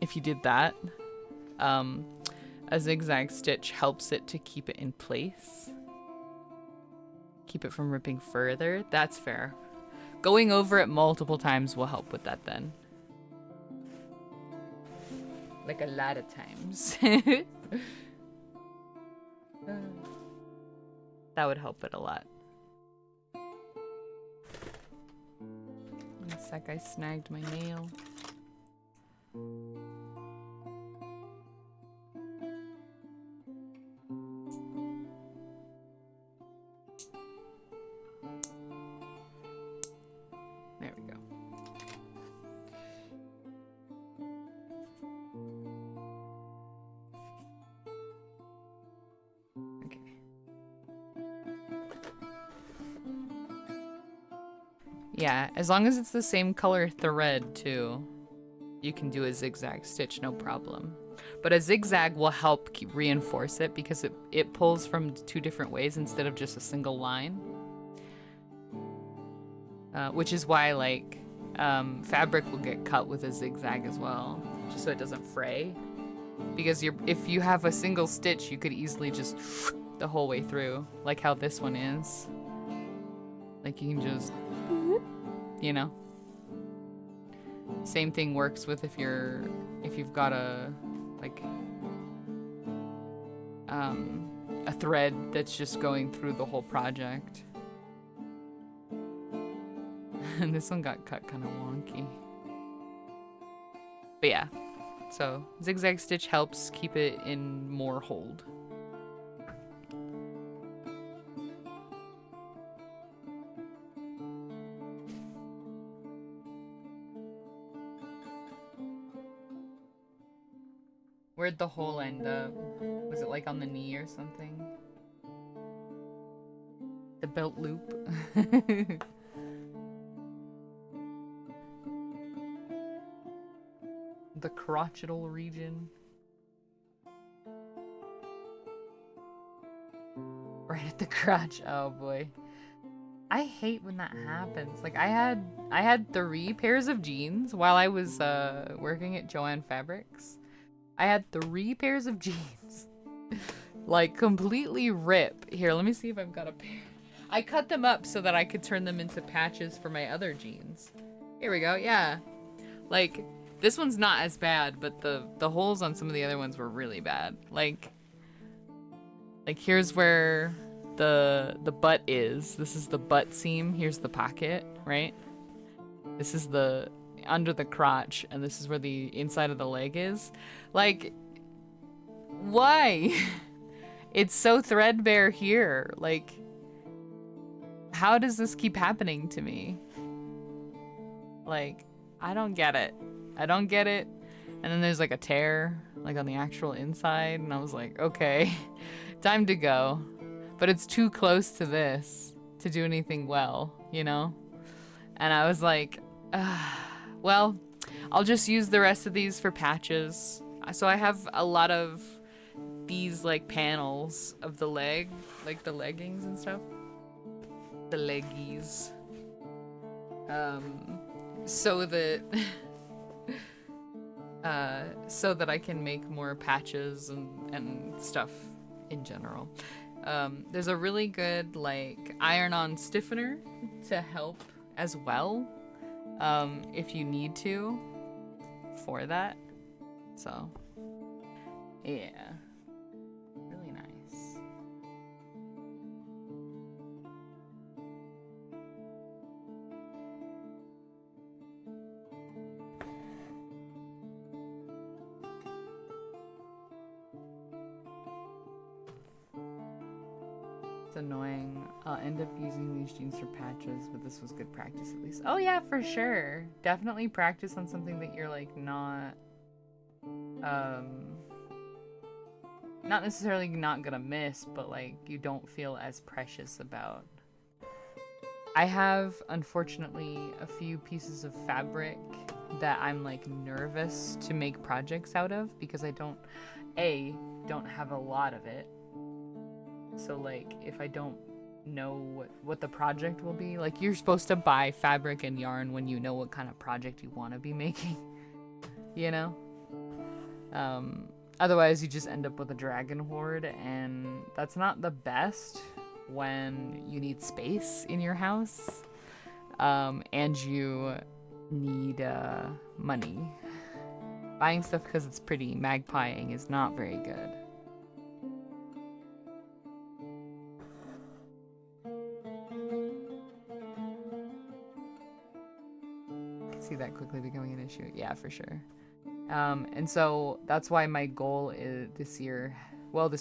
If you did that, a zigzag stitch helps it to keep it in place. Keep it from ripping further. That's fair. Going over it multiple times will help with that then. Like a lot of times. That would help it a lot. One sec, I snagged my nail. There we go. Okay. Yeah, as long as it's the same color thread too, you can do a zigzag stitch, no problem. But a zigzag will help reinforce it because it pulls from 2 different ways instead of just a single line. Which is why, like, fabric will get cut with a zigzag as well, just so it doesn't fray. Because if you have a single stitch, you could easily just the whole way through, like how this one is. Like, you can just, you know. Same thing works with if you've got a thread that's just going through the whole project. And this one got cut kind of wonky. But yeah, so zigzag stitch helps keep it in more hold. Where'd the hole end up? Was it like on the knee or something? The belt loop? The crotchal region. Right at the crotch. Oh boy. I hate when that happens. Like, I had 3 pairs of jeans while I was working at Joann Fabrics. I had 3 pairs of jeans. Like, completely rip. Here, let me see if I've got a pair. I cut them up so that I could turn them into patches for my other jeans. Here we go, yeah. Like, this one's not as bad, but the holes on some of the other ones were really bad. Like here's where the butt is. This is the butt seam. Here's the pocket, right? This is the under the crotch, and this is where the inside of the leg is. Like, why? It's so threadbare here. Like, how does this keep happening to me? Like, I don't get it. I don't get it. And then there's like a tear, like on the actual inside, and I was like, okay, time to go. But it's too close to this to do anything well, you know? And I was like, well, I'll just use the rest of these for patches. So I have a lot of these like panels of the leg, like the leggings and stuff. The leggies. So that so that I can make more patches and stuff in general. There's a really good like iron-on stiffener to help as well, if you need to for that. So yeah, really nice. It's annoying. I'll end up using these jeans for patches, but this was good practice at least. Oh yeah, for sure. Definitely practice on something that you're like not necessarily not gonna miss, but like you don't feel as precious about. I have, unfortunately, a few pieces of fabric that I'm like nervous to make projects out of because I don't have a lot of it. So like if I don't know what the project will be, like you're supposed to buy fabric and yarn when you know what kind of project you want to be making, you know? Otherwise you just end up with a dragon horde, and that's not the best when you need space in your house, and you need money. Buying stuff because it's pretty magpieing is not very good. I can see that quickly becoming an issue. Yeah, for sure. And so that's why my goal is this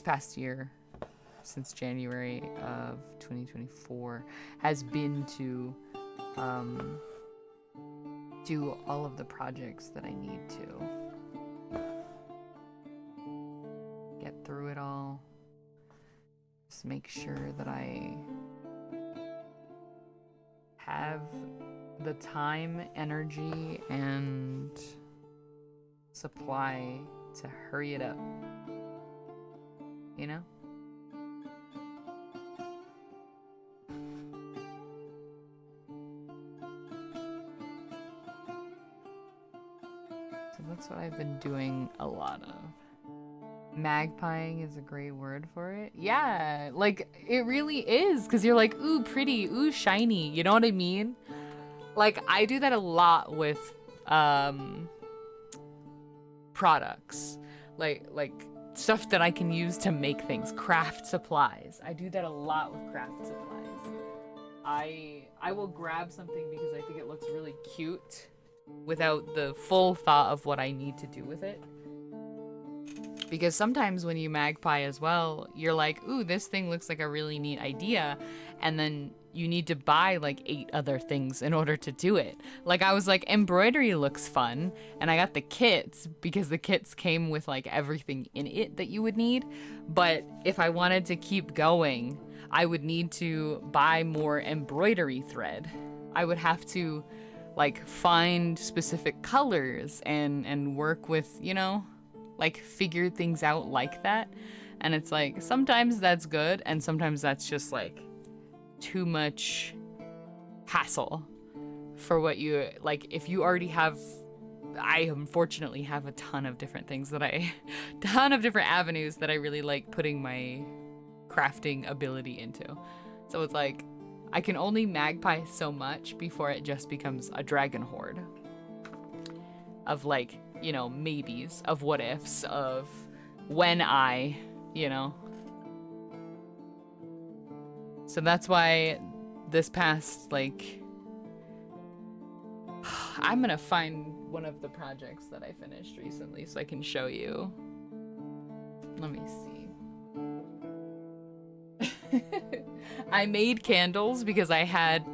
past year, since January of 2024, has been to do all of the projects that I need to. Get through it all. Just make sure that I have the time, energy, and supply to hurry it up. You know? So that's what I've been doing a lot of. Magpieing is a great word for it. Yeah, like it really is, because you're like, ooh, pretty, ooh, shiny. You know what I mean? Like I do that a lot with products, like stuff that I can use to make things, craft supplies. I do that a lot with craft supplies. I will grab something because I think it looks really cute without the full thought of what I need to do with it. Because sometimes when you magpie as well, you're like, ooh, this thing looks like a really neat idea. And then you need to buy like 8 other things in order to do it. Like I was like, embroidery looks fun. And I got the kits because the kits came with like everything in it that you would need. But if I wanted to keep going, I would need to buy more embroidery thread. I would have to like find specific colors and work with, you know, like figure things out like that. And it's like sometimes that's good and sometimes that's just like too much hassle for what you like. If you already have, I unfortunately have a ton of different things that ton of different avenues that I really like putting my crafting ability into. So it's like I can only magpie so much before it just becomes a dragon horde of like, you know, maybes, of what ifs, of when I, you know. So that's why this past, like, I'm gonna find one of the projects that I finished recently so I can show you. Let me see. I made candles because I had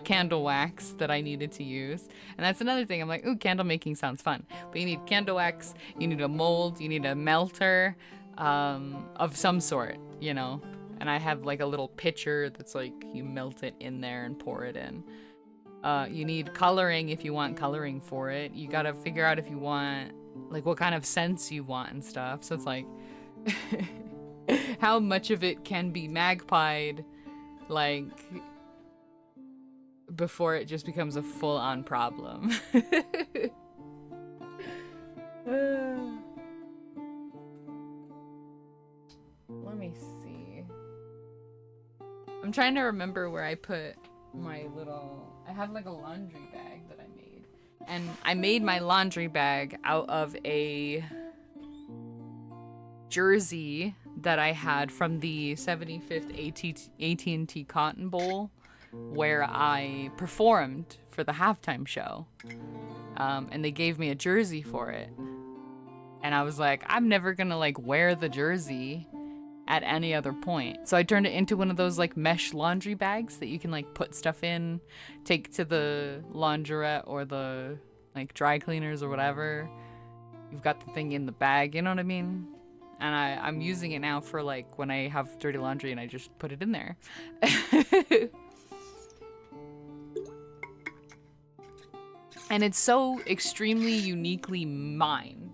candle wax that I needed to use. And that's another thing. I'm like, ooh, candle making sounds fun. But you need candle wax, you need a mold, you need a melter of some sort, you know. And I have like a little pitcher that's like you melt it in there and pour it in. You need coloring if you want coloring for it. You gotta figure out if you want, like, what kind of scents you want and stuff. So it's like, how much of it can be magpied, like, before it just becomes a full-on problem. Let me see. I'm trying to remember where I put my little... I have like a laundry bag that I made. And I made my laundry bag out of a jersey that I had from the 75th AT&T Cotton Bowl, where I performed for the halftime show. And they gave me a jersey for it. And I was like, I'm never gonna like wear the jersey at any other point. So I turned it into one of those like mesh laundry bags that you can like put stuff in, take to the laundrette or the like dry cleaners or whatever. You've got the thing in the bag, you know what I mean? And I'm using it now for like when I have dirty laundry and I just put it in there. And it's so extremely uniquely mine.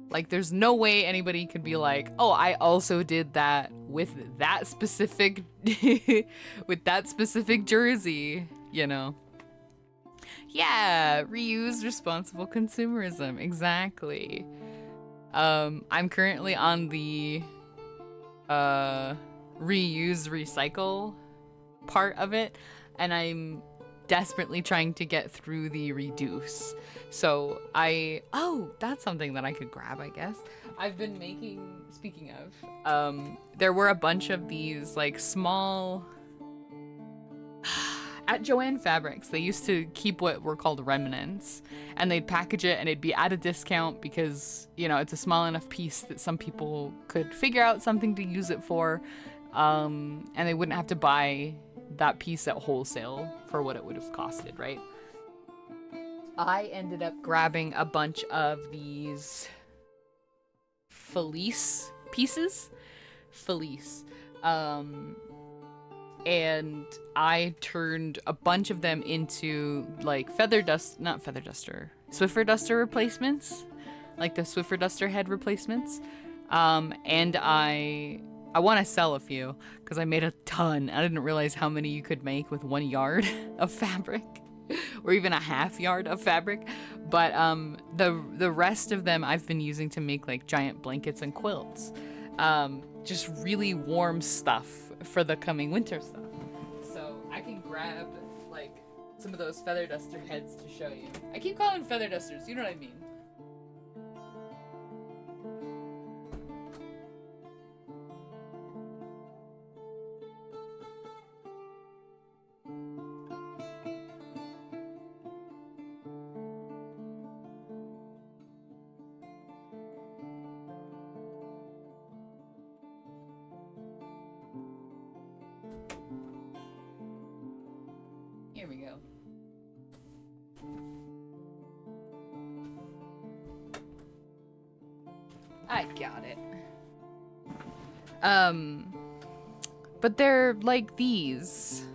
Like, there's no way anybody could be like, oh, I also did that with that specific, with that specific jersey, you know? Yeah, reuse, responsible consumerism, exactly. I'm currently on the reuse, recycle part of it, and I'm desperately trying to get through the reduce. So oh, that's something that I could grab, I guess. I've been making, speaking of, there were a bunch of these like small, at Joann Fabrics, they used to keep what were called remnants, and they'd package it and it'd be at a discount because, you know, it's a small enough piece that some people could figure out something to use it for, and they wouldn't have to buy that piece at wholesale for what it would have costed, right? I ended up grabbing a bunch of these fleece pieces. And I turned a bunch of them into like Swiffer duster replacements. like the Swiffer Duster head replacements. And I want to sell a few because I made a ton. I didn't realize how many you could make with 1 yard of fabric or even a half yard of fabric. But the rest of them I've been using to make like giant blankets and quilts. Just really warm stuff for the coming winter stuff. So I can grab like some of those feather duster heads to show you. I keep calling them feather dusters, you know what I mean? Here we go. I got it. But they're like these.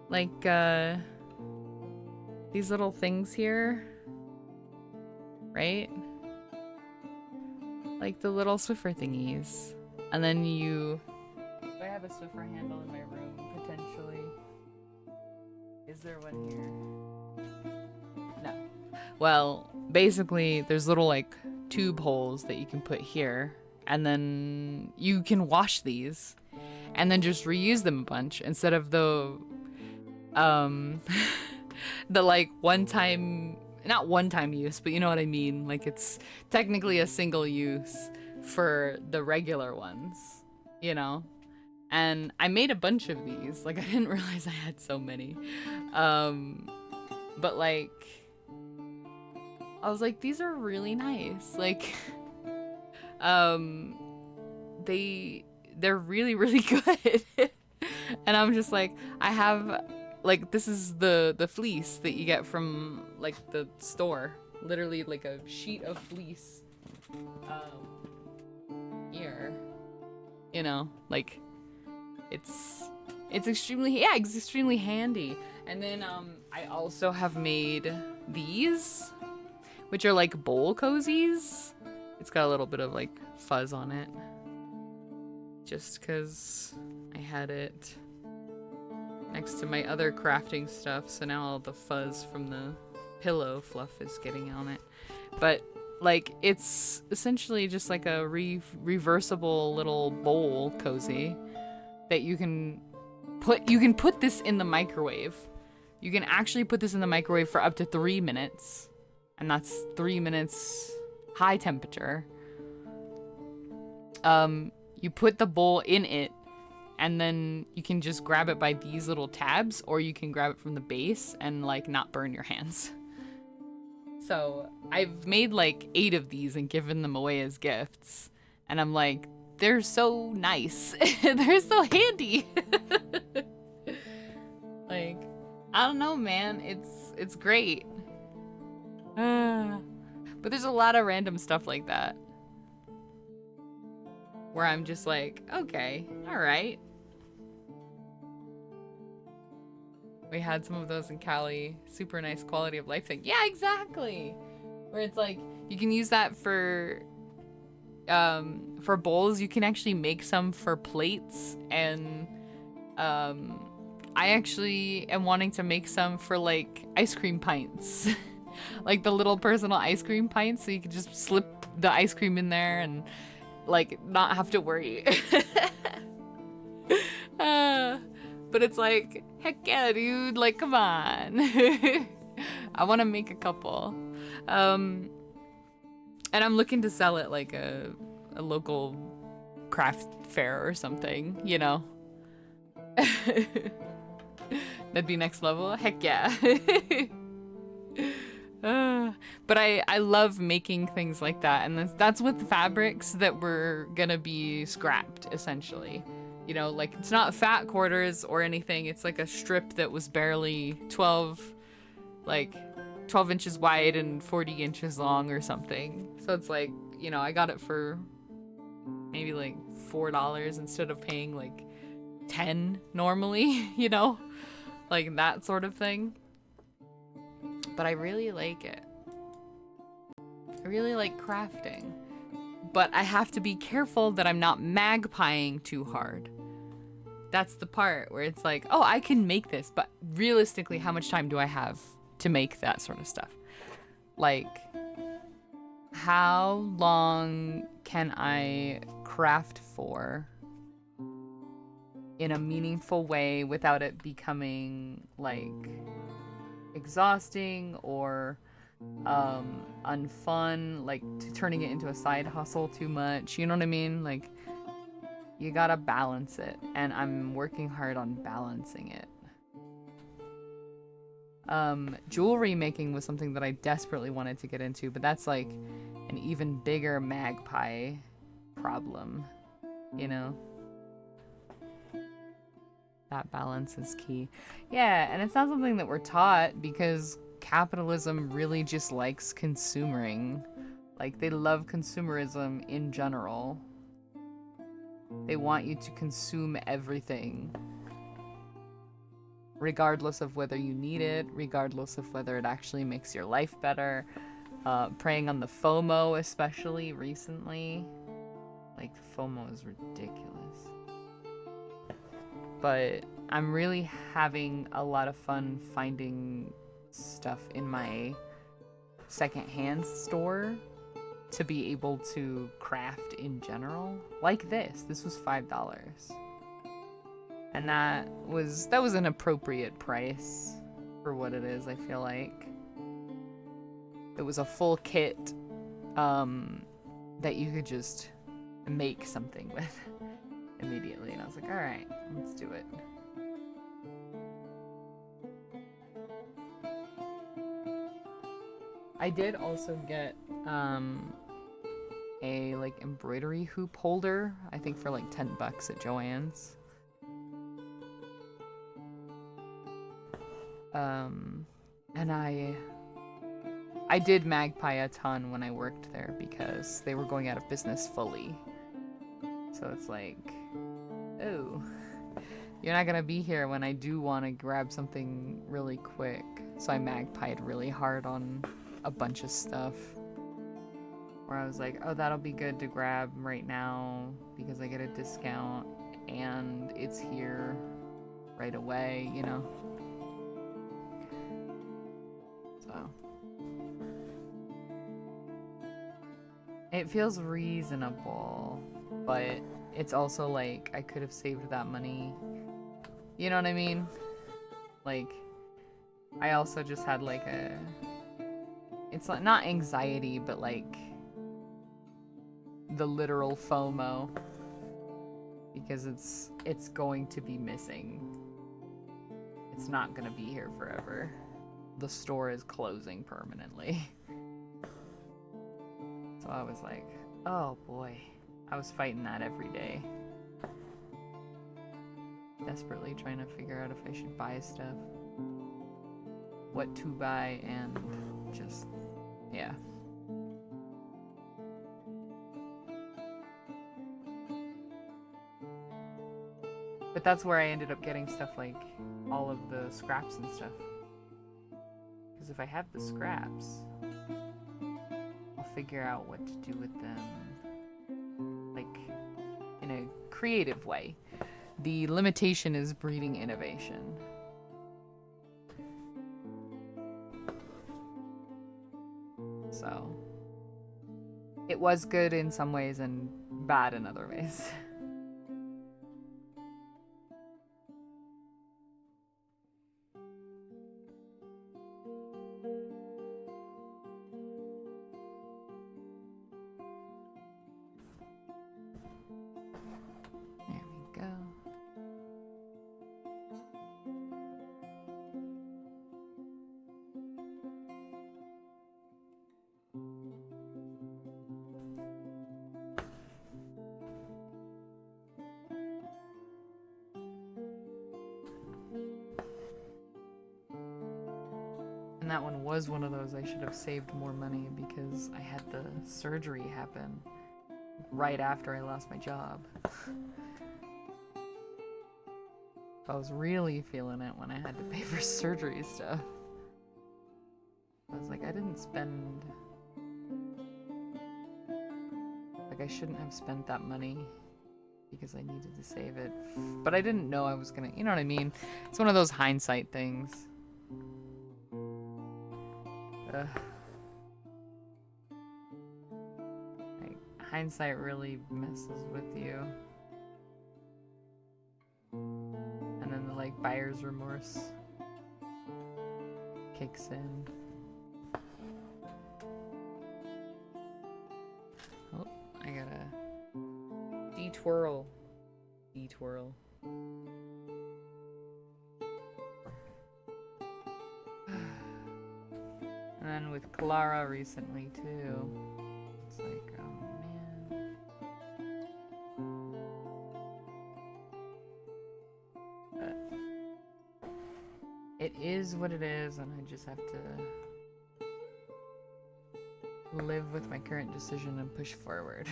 Like, these little things here. Right? Like the little Swiffer thingies. And then you... Do I have a Swiffer handle in my room, potentially? Is there one here? No. Well, basically, there's little, like, tube holes that you can put here. And then you can wash these. And then just reuse them a bunch. Instead of the... the, like, one-time... Not one-time use, but you know what I mean. Like, it's technically a single use for the regular ones. You know? And I made a bunch of these. Like, I didn't realize I had so many. But, like, I was like, these are really nice. Like, they're really, really good. And I'm just like, I have, like, this is the fleece that you get from, like, the store. Literally, like, a sheet of fleece. Here. You know, like... It's extremely handy. And then I also have made these, which are like bowl cozies. It's got a little bit of like fuzz on it, just because I had it next to my other crafting stuff, so now all the fuzz from the pillow fluff is getting on it. But like, it's essentially just like a reversible little bowl cozy that you can put this in the microwave. You can actually put this in the microwave for up to 3 minutes. And that's 3 minutes high temperature. You put the bowl in it, and then you can just grab it by these little tabs, or you can grab it from the base and like not burn your hands. So I've made like 8 of these and given them away as gifts. And I'm like, they're so nice. They're so handy. Like, I don't know, man. It's great. But there's a lot of random stuff like that where I'm just like, okay, all right. We had some of those in Cali. Super nice quality of life thing. Yeah, exactly. Where it's like, you can use that for bowls. You can actually make some for plates, and I actually am wanting to make some for like ice cream pints. Like the little personal ice cream pints, so you can just slip the ice cream in there and like not have to worry. But it's like, heck yeah, dude, like, come on. I want to make a couple. And I'm looking to sell it like a local craft fair or something, you know? That'd be next level. Heck yeah. But I love making things like that, and that's with fabrics that were gonna be scrapped, essentially. You know, like, it's not fat quarters or anything. It's like a strip that was barely 12 inches wide and 40 inches long or something. So it's like, you know, I got it for maybe like $4 instead of paying like 10 normally, you know, like that sort of thing. But I really like it. I I really like crafting. But I have to be careful that I'm not magpieing too hard. That's the part where it's like, oh, I can make this, but realistically, how much time do I have to make that sort of stuff? Like, how long can I craft for in a meaningful way without it becoming, like, exhausting or unfun, like turning it into a side hustle too much, you know what I mean? Like, you gotta balance it, and I'm working hard on balancing it. Jewelry making was something that I desperately wanted to get into, but that's like an even bigger magpie problem, you know? That balance is key. Yeah, and it's not something that we're taught because capitalism really just likes consuming. Like, they love consumerism in general. They want you to consume everything, regardless of whether you need it, regardless of whether it actually makes your life better. Preying on the FOMO, especially recently. Like, FOMO is ridiculous. But I'm really having a lot of fun finding stuff in my secondhand store to be able to craft in general. Like this. This was $5. And that was an appropriate price for what it is, I feel like. It was a full kit that you could just make something with immediately. And I was like, all right, let's do it. I did also get a like embroidery hoop holder, I think for like $10 at Joann's. And I did magpie a ton when I worked there because they were going out of business fully. So it's like, oh, you're not gonna be here when I do want to grab something really quick. So I magpied really hard on a bunch of stuff where I was like, oh, that'll be good to grab right now because I get a discount and it's here right away, you know? So it feels reasonable, but it's also like I could have saved that money. You know what I mean? Like, I also just had like it's like not anxiety, but like the literal FOMO because it's going to be missing. It's not gonna be here forever. The store is closing permanently. So I was like, oh boy. I was fighting that every day. Desperately trying to figure out if I should buy stuff. What to buy and just, yeah. But that's where I ended up getting stuff like all of the scraps and stuff. Because if I have the scraps, I'll figure out what to do with them, like, in a creative way. The limitation is breeding innovation. So, it was good in some ways and bad in other ways. There we go. And that one was one of those I should have saved more money because I had the surgery happen right after I lost my job. I was really feeling it when I had to pay for surgery stuff. I was like, I didn't spend Like, I shouldn't have spent that money because I needed to save it. But I didn't know I was gonna, you know what I mean? It's one of those hindsight things. Ugh. Like, hindsight really messes with you. And then the, like, buyer's remorse kicks in. Oh, I gotta detwirl. Detwirl. And then with Clara recently too. It's like, oh man. But it is what it is, and I just have to live with my current decision and push forward.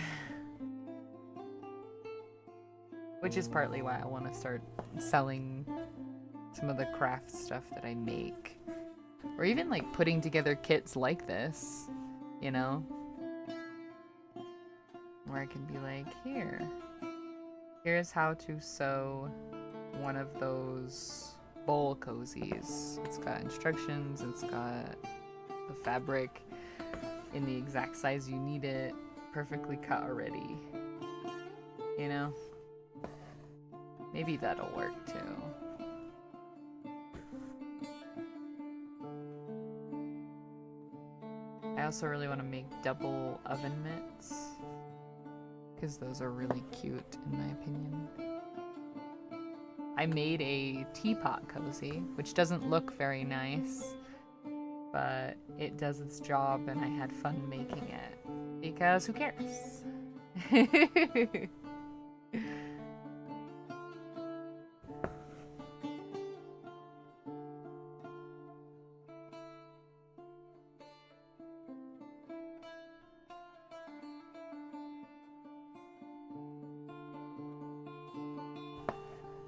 Which is partly why I want to start selling some of the craft stuff that I make. Or even like putting together kits like this, you know? Where I can be like, here's how to sew one of those bowl cozies. It's got instructions, it's got the fabric in the exact size you need it, perfectly cut already. You know? Maybe that'll work too. I also really want to make double oven mitts, because those are really cute in my opinion. I made a teapot cozy, which doesn't look very nice, but it does its job and I had fun making it, because who cares?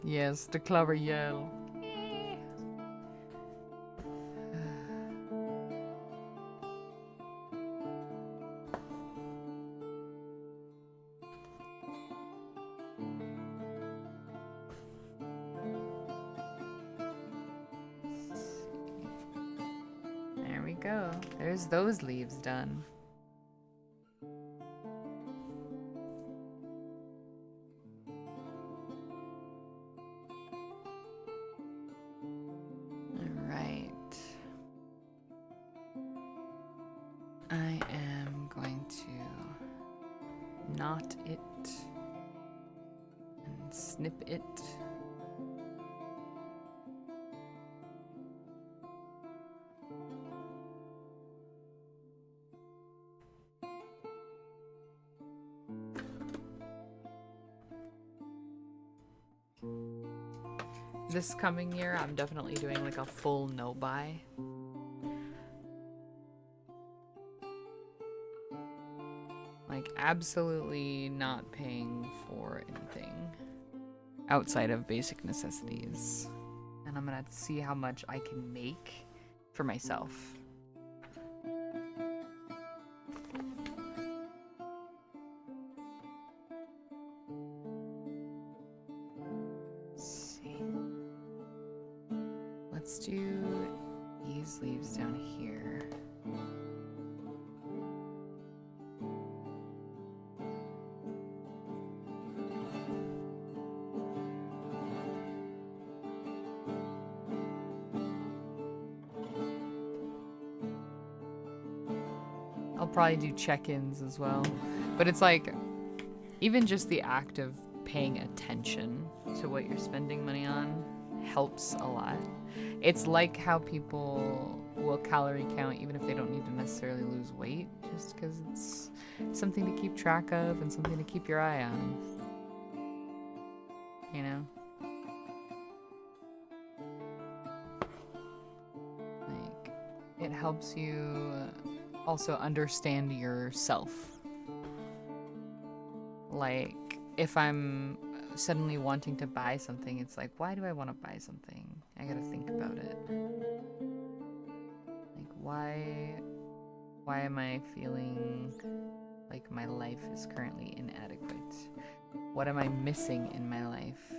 Yes, the clover yell. There we go. There's those leaves done. I am going to knot it and snip it. This coming year, I'm definitely doing like a full no-buy. Like, absolutely not paying for anything outside of basic necessities. And I'm gonna see how much I can make for myself. Let's see. Let's do these leaves down here. I'll probably do check-ins as well. But it's like, even just the act of paying attention to what you're spending money on helps a lot. It's like how people will calorie count even if they don't need to necessarily lose weight, just because it's something to keep track of and something to keep your eye on. You know? Like, it helps you also understand yourself. Like, if I'm suddenly wanting to buy something, it's like, why do I want to buy something? I gotta think about it. Like, why am I feeling Like my life is currently inadequate. What am I missing in my life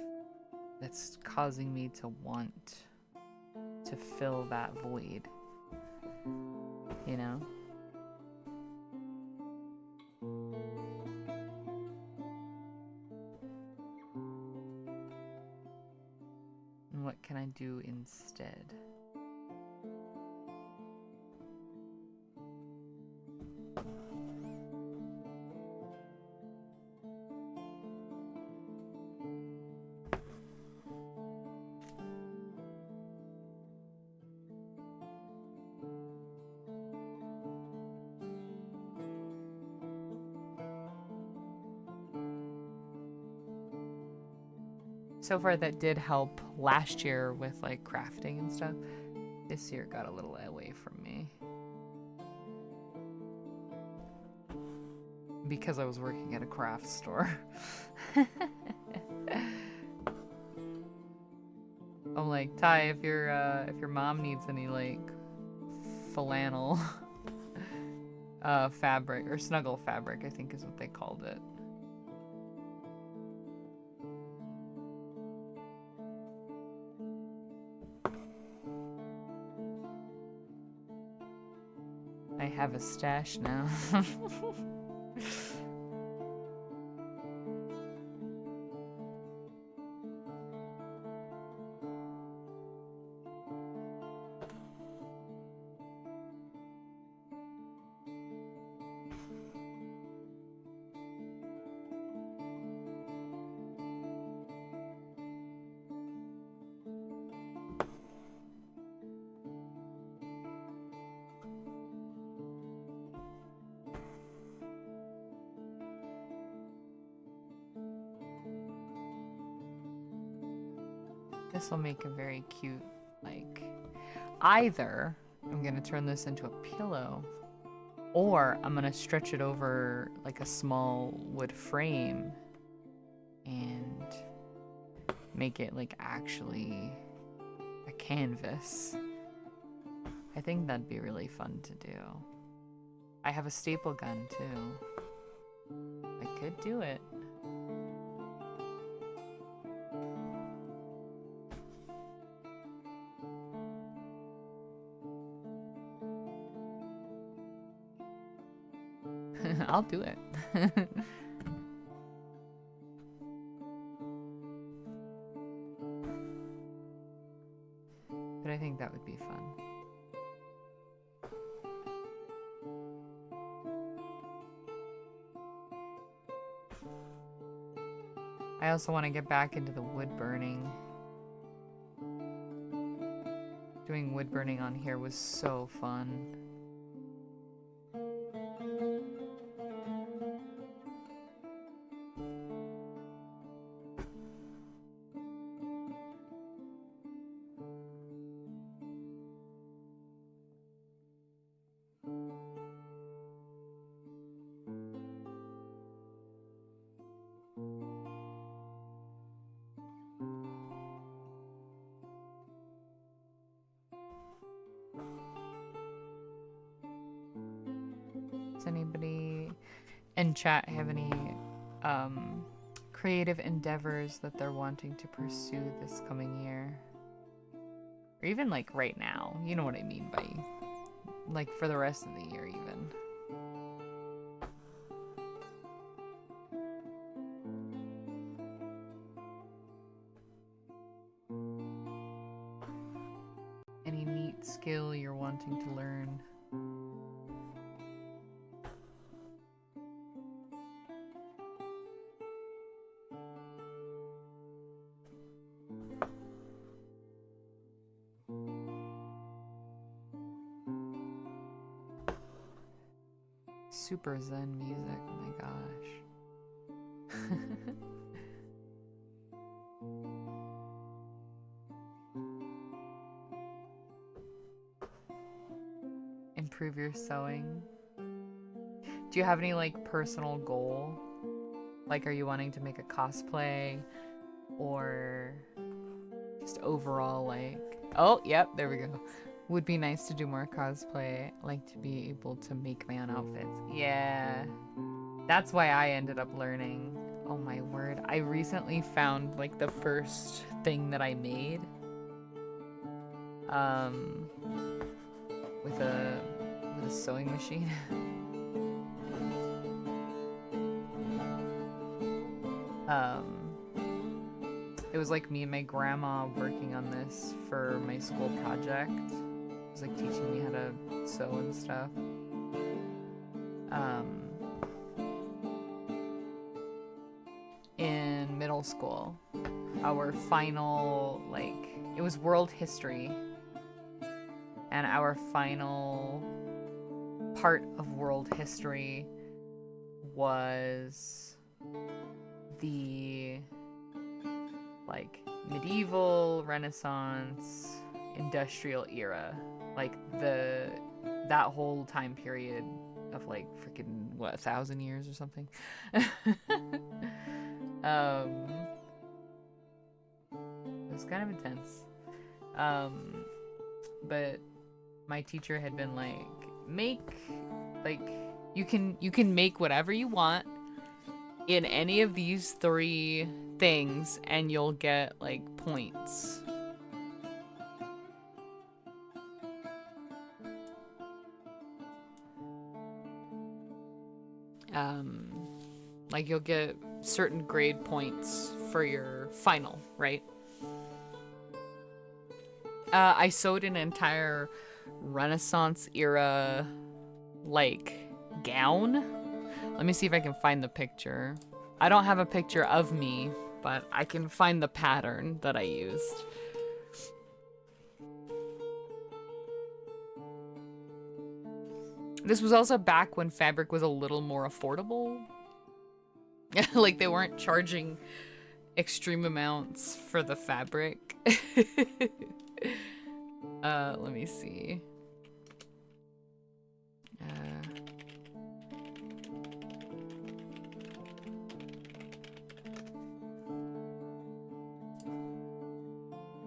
that's causing me to want to fill that void? You know? And what can I do instead? So far that did help last year with like crafting and stuff. This year got a little away from me. Because I was working at a craft store. I'm like, Ty, if your mom needs any like flannel fabric or snuggle fabric, I think is what they called it. I have a stash now. This will make a very cute, like, either I'm gonna turn this into a pillow, or I'm gonna stretch it over like a small wood frame and make it like actually a canvas. I think that'd be really fun to do. I have a staple gun too. I could do it. I'll do it. But I think that would be fun. I also want to get back into the wood burning. Doing wood burning on here was so fun. Does anybody in chat have any creative endeavors that they're wanting to pursue this coming year? Or even like right now, you know what I mean by like for the rest of the year even. Any neat skill you're wanting to learn? Super zen music, oh my gosh. Improve your sewing. Do you have any like personal goal? Like, are you wanting to make a cosplay or just overall like, oh, yep, there we go. Would be nice to do more cosplay. I like to be able to make my own outfits. Yeah. That's why I ended up learning. Oh my word. I recently found like the first thing that I made. With a sewing machine. It was like me and my grandma working on this for my school project. It was like teaching me how to sew and stuff. In middle school, our final, like, it was world history, and our final part of world history was the like medieval, Renaissance, industrial era, like that whole time period of like freaking 1,000 years or something. It was kind of intense. But my teacher had been like, you can make whatever you want in any of these 3 things and you'll get like points. Like you'll get certain grade points for your final, right? I sewed an entire Renaissance era like gown. Let me see if I can find the picture. I don't have a picture of me, but I can find the pattern that I used. This was also back when fabric was a little more affordable. Like they weren't charging extreme amounts for the fabric. Let me see.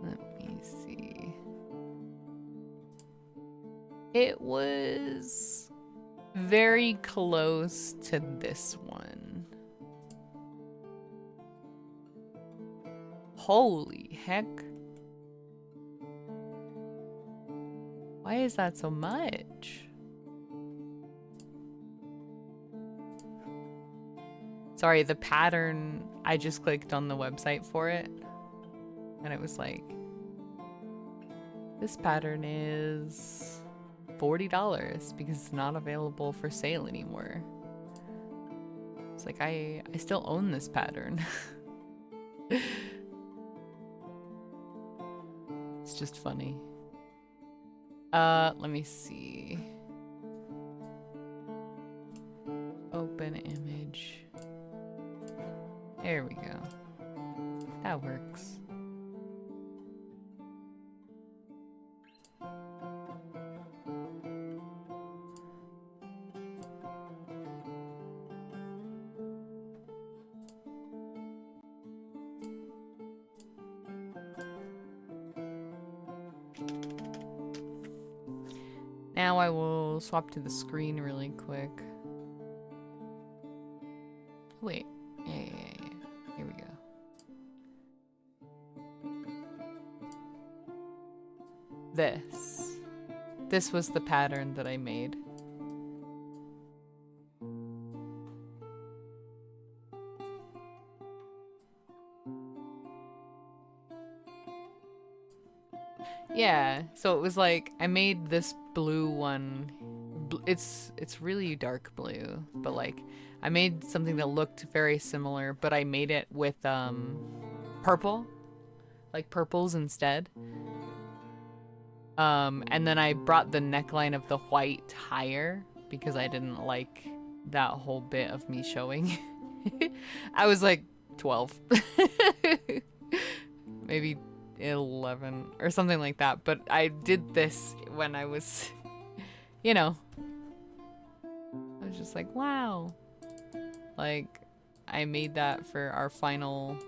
Let me see. It was very close to this one. Holy heck. Why is that so much? Sorry, the pattern, I just clicked on the website for it. And it was like, this pattern is $40 because it's not available for sale anymore. It's like, I still own this pattern. It's just funny. Let me see. Open image. There we go. That works. Now I will swap to the screen really quick. Wait. Yeah. Here we go. This was the pattern that I made. Yeah, so it was like I made this blue one. It's really dark blue, but like I made something that looked very similar, but I made it with purple, like purples instead. And then I brought the neckline of the white higher because I didn't like that whole bit of me showing. I was like 12, maybe 11 or something like that, but I did this when I was, you know, I was just like, wow, like I made that for our final,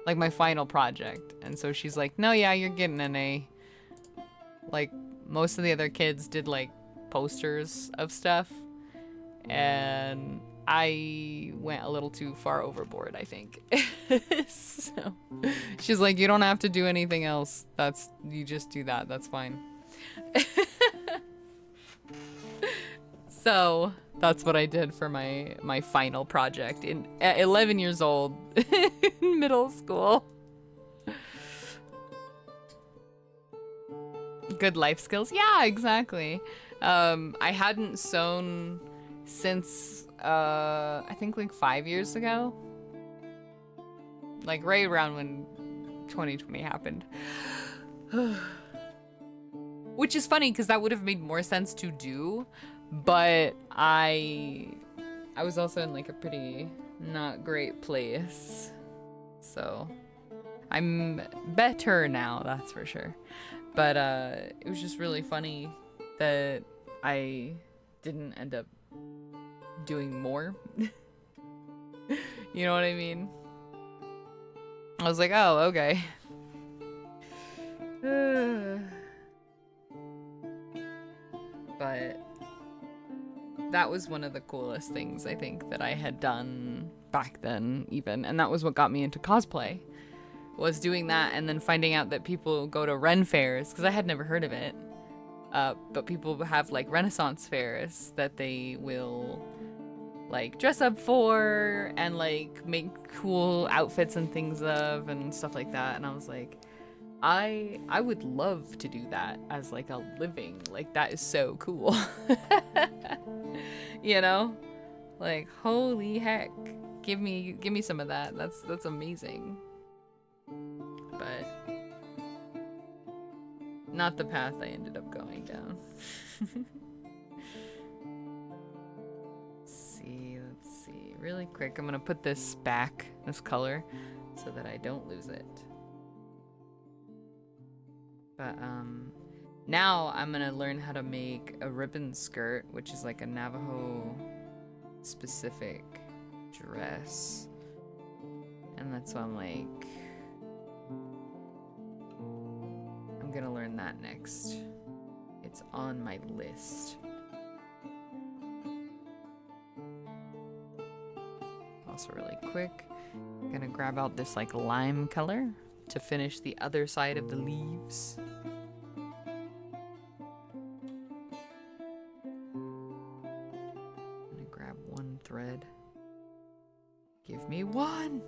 like my final project. And so she's like, no, yeah, you're getting an A. Like most of the other kids did like posters of stuff, and I went a little too far overboard, I think. So she's like, you don't have to do anything else. You just do that. That's fine. So that's what I did for my final project at 11 years old in middle school. Good life skills. Yeah, exactly. I hadn't sewn since I think like 5 years ago. Like right around when 2020 happened. Which is funny because that would have made more sense to do, but I was also in like a pretty not great place. So I'm better now, that's for sure. But it was just really funny that I didn't end up doing more. You know what I mean? I was like, oh, okay. But that was one of the coolest things I think that I had done back then even. And that was what got me into cosplay, was doing that and then finding out that people go to Ren fairs, because I had never heard of it. But people have like Renaissance fairs that they will like dress up for and like make cool outfits and things of and stuff like that. And I was like, I would love to do that as like a living. Like that is so cool. You know? Like holy heck. Give me some of that. That's amazing. But not the path I ended up going down. Let's see. Really quick, I'm gonna put this back, this color, so that I don't lose it. But now I'm gonna learn how to make a ribbon skirt, which is like a Navajo specific dress. And that's why I'm like, I'm gonna learn that next. It's on my list. Also really quick, I'm gonna grab out this like lime color to finish the other side of the leaves. I'm gonna grab one thread. Give me one!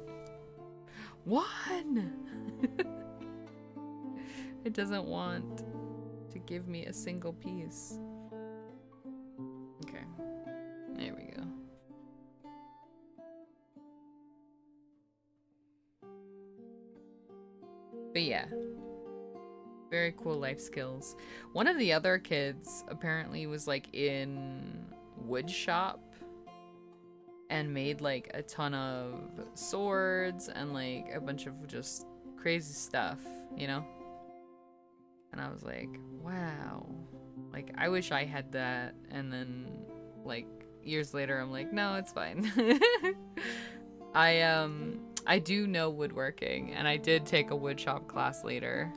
One! It doesn't want to give me a single piece. Okay, there we go. But yeah, very cool life skills. One of the other kids apparently was like in wood shop and made like a ton of swords and like a bunch of just crazy stuff, you know? And I was like, wow, like I wish I had that. And then like years later I'm like, no, it's fine. I do know woodworking, and I did take a woodshop class later,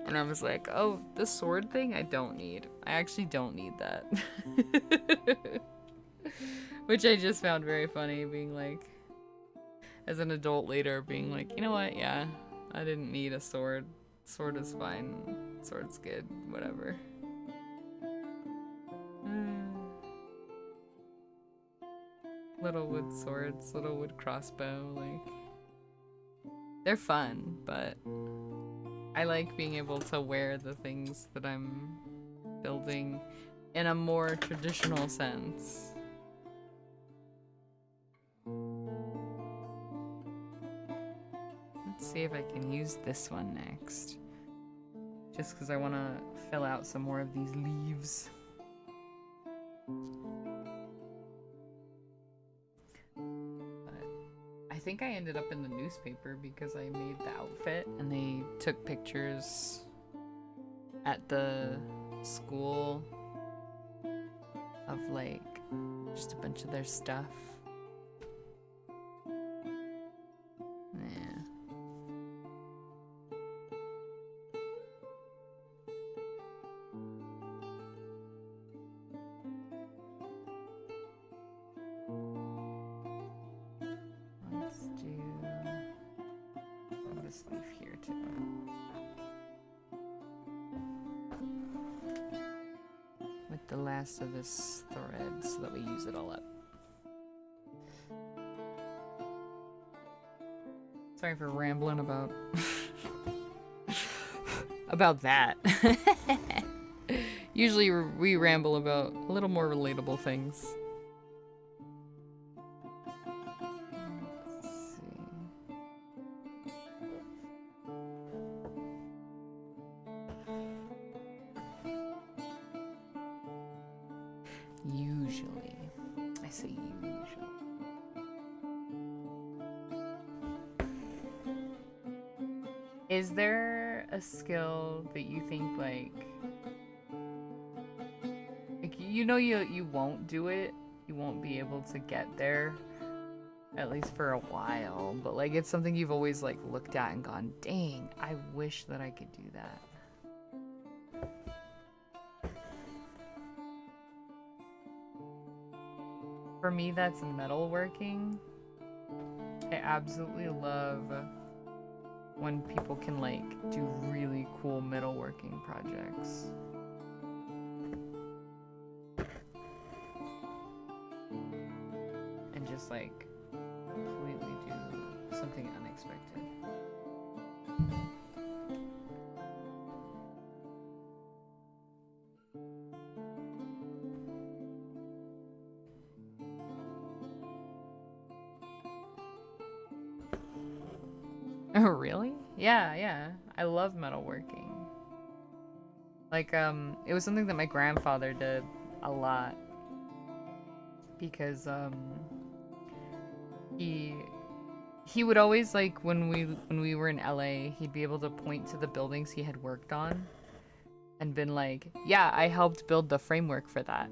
and I was like, oh, the sword thing I don't need. I actually don't need that. Which I just found very funny, being like, as an adult later, being like, you know what, yeah, I didn't need a sword. Sword is fine. Sword's good, whatever. Little wood swords, little wood crossbow, like, they're fun, but I like being able to wear the things that I'm building in a more traditional sense. Let's see if I can use this one next. Just because I want to fill out some more of these leaves. I think I ended up in the newspaper because I made the outfit and they took pictures at the school of like just a bunch of their stuff. Yeah. this leaf here too. With the last of this thread so that we use it all up. Sorry for rambling about about that. Usually we ramble about a little more relatable things. Usually. I say usually. Is there a skill that you think like you know you won't do it, you won't be able to get there at least for a while, but like it's something you've always like looked at and gone, dang, I wish that I could do that. For me, that's metalworking. I absolutely love when people can like do really cool metalworking projects. And just like completely do something unexpected. Oh, really? Yeah. I love metalworking. Like, it was something that my grandfather did a lot. Because, he would always, like, when we were in LA, he'd be able to point to the buildings he had worked on and been like, yeah, I helped build the framework for that.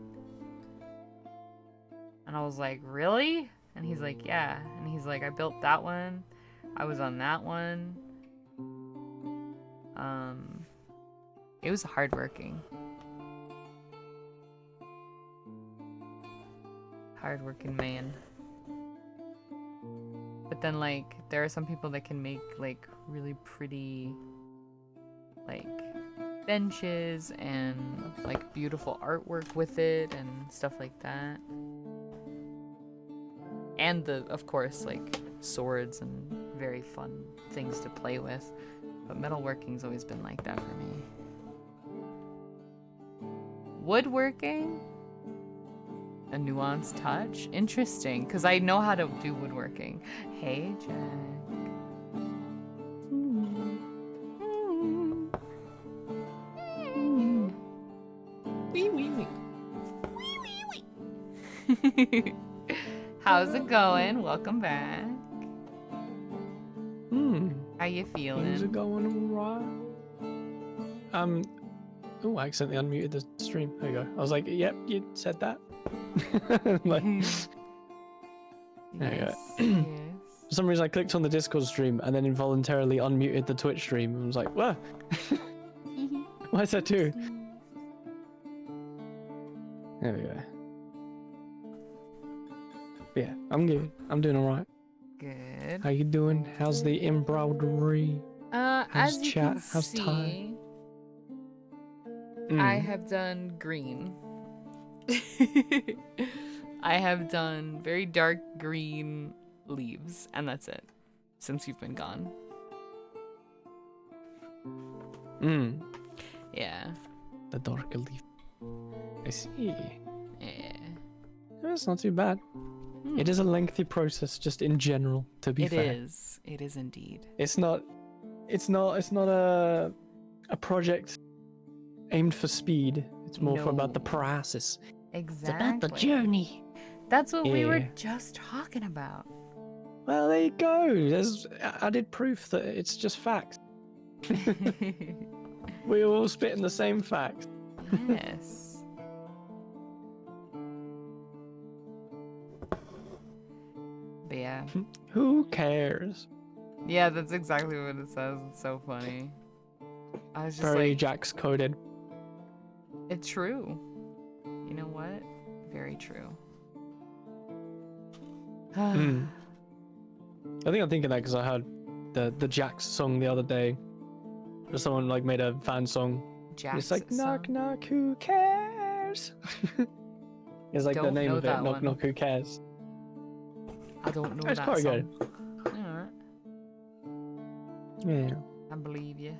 And I was like, really? And he's like, yeah. And he's like, I built that one. I was on that one. It was hardworking. Hardworking man. But then, like, there are some people that can make, like, really pretty, like, benches and, like, beautiful artwork with it and stuff like that. And of course, like, swords and very fun things to play with. But metalworking's always been like that for me. Woodworking? A nuanced touch? Interesting, because I know how to do woodworking. Hey, Jack. Wee, wee, wee. Wee, wee, wee. How's it going? Welcome back. How you feeling? Things are going alright. Oh, I accidentally unmuted the stream. There you go. I was like, yep, you said that. Like, there you go. Yes. For some reason, I clicked on the Discord stream and then involuntarily unmuted the Twitch stream. I was like, what? Why is that too? There we go. But yeah, I'm good. I'm doing alright. Good. How you doing? How's the embroidery? How's as you chat? can How's see, time? I have done green. I have done very dark green leaves, and that's it, since you've been gone. Yeah. The darker leaf. I see. Yeah. That's not too bad. It is a lengthy process, just in general. To be fair, it is. It is indeed. It's not a project aimed for speed. It's more for about the process. Exactly. It's about the journey. That's what we were just talking about. Well, there you go. There's added proof that it's just facts. We all spitting the same facts. Yes. But yeah. Who cares? Yeah, that's exactly what it says. It's so funny. I was just Very like, Jax coded. It's true. You know what? Very true. I think I'm thinking that because I heard the Jax song the other day. Someone like made a fan song. Jax it's like song? knock knock, who cares? It's like the name of it. Knock knock, who cares? I don't know it's that quite song. Good. Alright. Yeah. I believe you.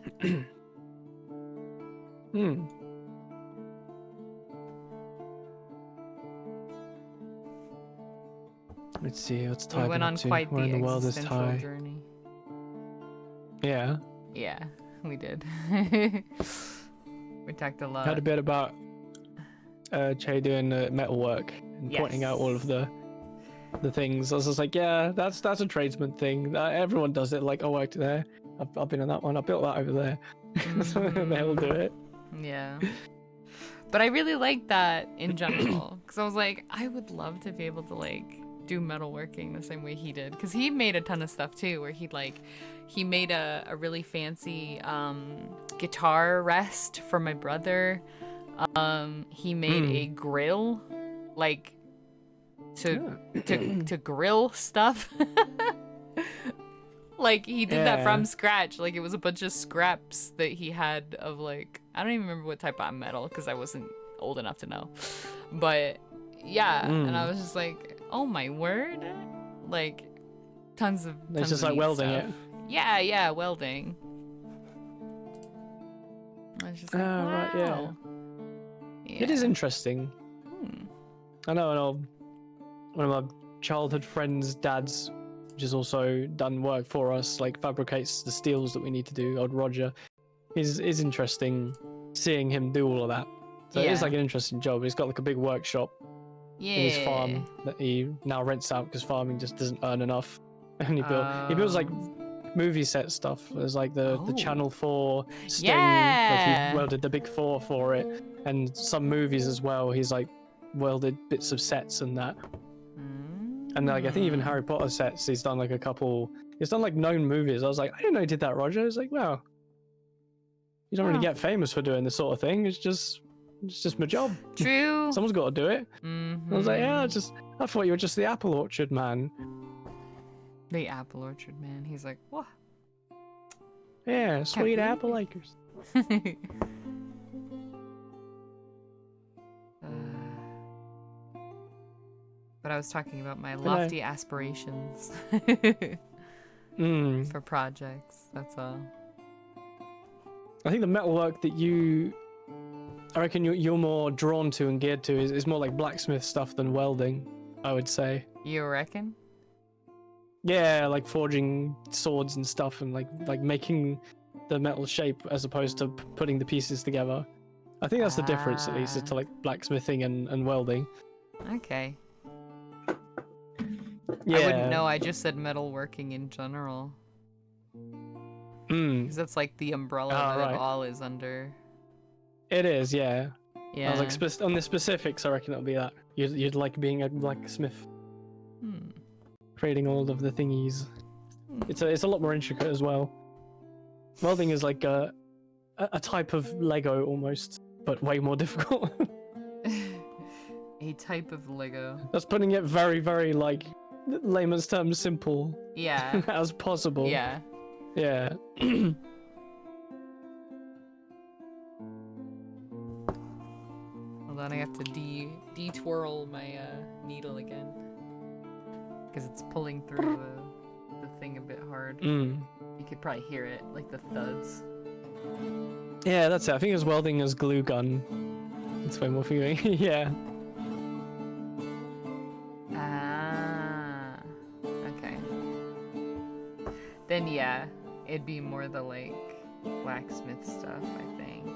Let's see, what's Ty We went on quite Where the in the world is existential Ty? journey. Yeah. Yeah, we did. We talked a lot. Had a bit about Che doing metal work and pointing out all of the things. I was just like, yeah, that's a tradesman thing. Everyone does it. Like, I worked there. I've been in that one. I built that over there. They all do it. Yeah. But I really liked that in general, because I was like, I would love to be able to like do metalworking the same way he did, because he made a ton of stuff too, where he made a really fancy guitar rest for my brother. He made a grill, like to grill stuff. Like he did that from scratch. Like it was a bunch of scraps that he had of like, I don't even remember what type of metal because I wasn't old enough to know. But yeah, and I was just like, oh my word, like tons of. It's just like welding stuff. Yeah, welding. I was just like, wow. Right, yeah. It is interesting. I know one of my childhood friends' dads, which has also done work for us, like fabricates the steels that we need to do. Old Roger, is interesting seeing him do all of that. So it is like an interesting job. He's got like a big workshop in his farm that he now rents out because farming just doesn't earn enough. And he builds like movie set stuff. There's like the Channel 4 Sting, like he welded the big 4 for it, and some movies as well. He's like welded bits of sets and that. And like I think even Harry Potter sets, he's done like a couple. He's done like known movies. I was like, I didn't know he did that, Roger. I was like, wow, you don't really get famous for doing this sort of thing. It's just my job. True. Someone's got to do it. I was like, yeah, I thought you were just the apple orchard man. The apple orchard man. He's like, what? Yeah, sweet apple acres. But I was talking about my lofty aspirations for projects. That's all. I think the metalwork that I reckon you're more drawn to and geared to is more like blacksmith stuff than welding, I would say. You reckon? Yeah, like forging swords and stuff, and like making the metal shape as opposed to putting the pieces together. I think that's the difference, at least, is to like blacksmithing and welding. Okay. Yeah. I wouldn't know. I just said metalworking in general. Because that's like the umbrella that it all is under. It is, yeah. Yeah. I was like, on the specifics, I reckon it'll be that. You'd like being a blacksmith. Creating all of the thingies. It's a lot more intricate as well. Welding is like a type of Lego almost, but way more difficult. A type of Lego. That's putting it very, very like layman's terms simple. Yeah. As possible. Yeah. Yeah. Hold on, I have to de-twirl my needle again. Because it's pulling through the thing a bit hard. You could probably hear it, like the thuds. Yeah, that's it. I think it was welding as glue gun. It's way more feeling. Yeah. Okay. Then yeah, it'd be more the like blacksmith stuff, I think.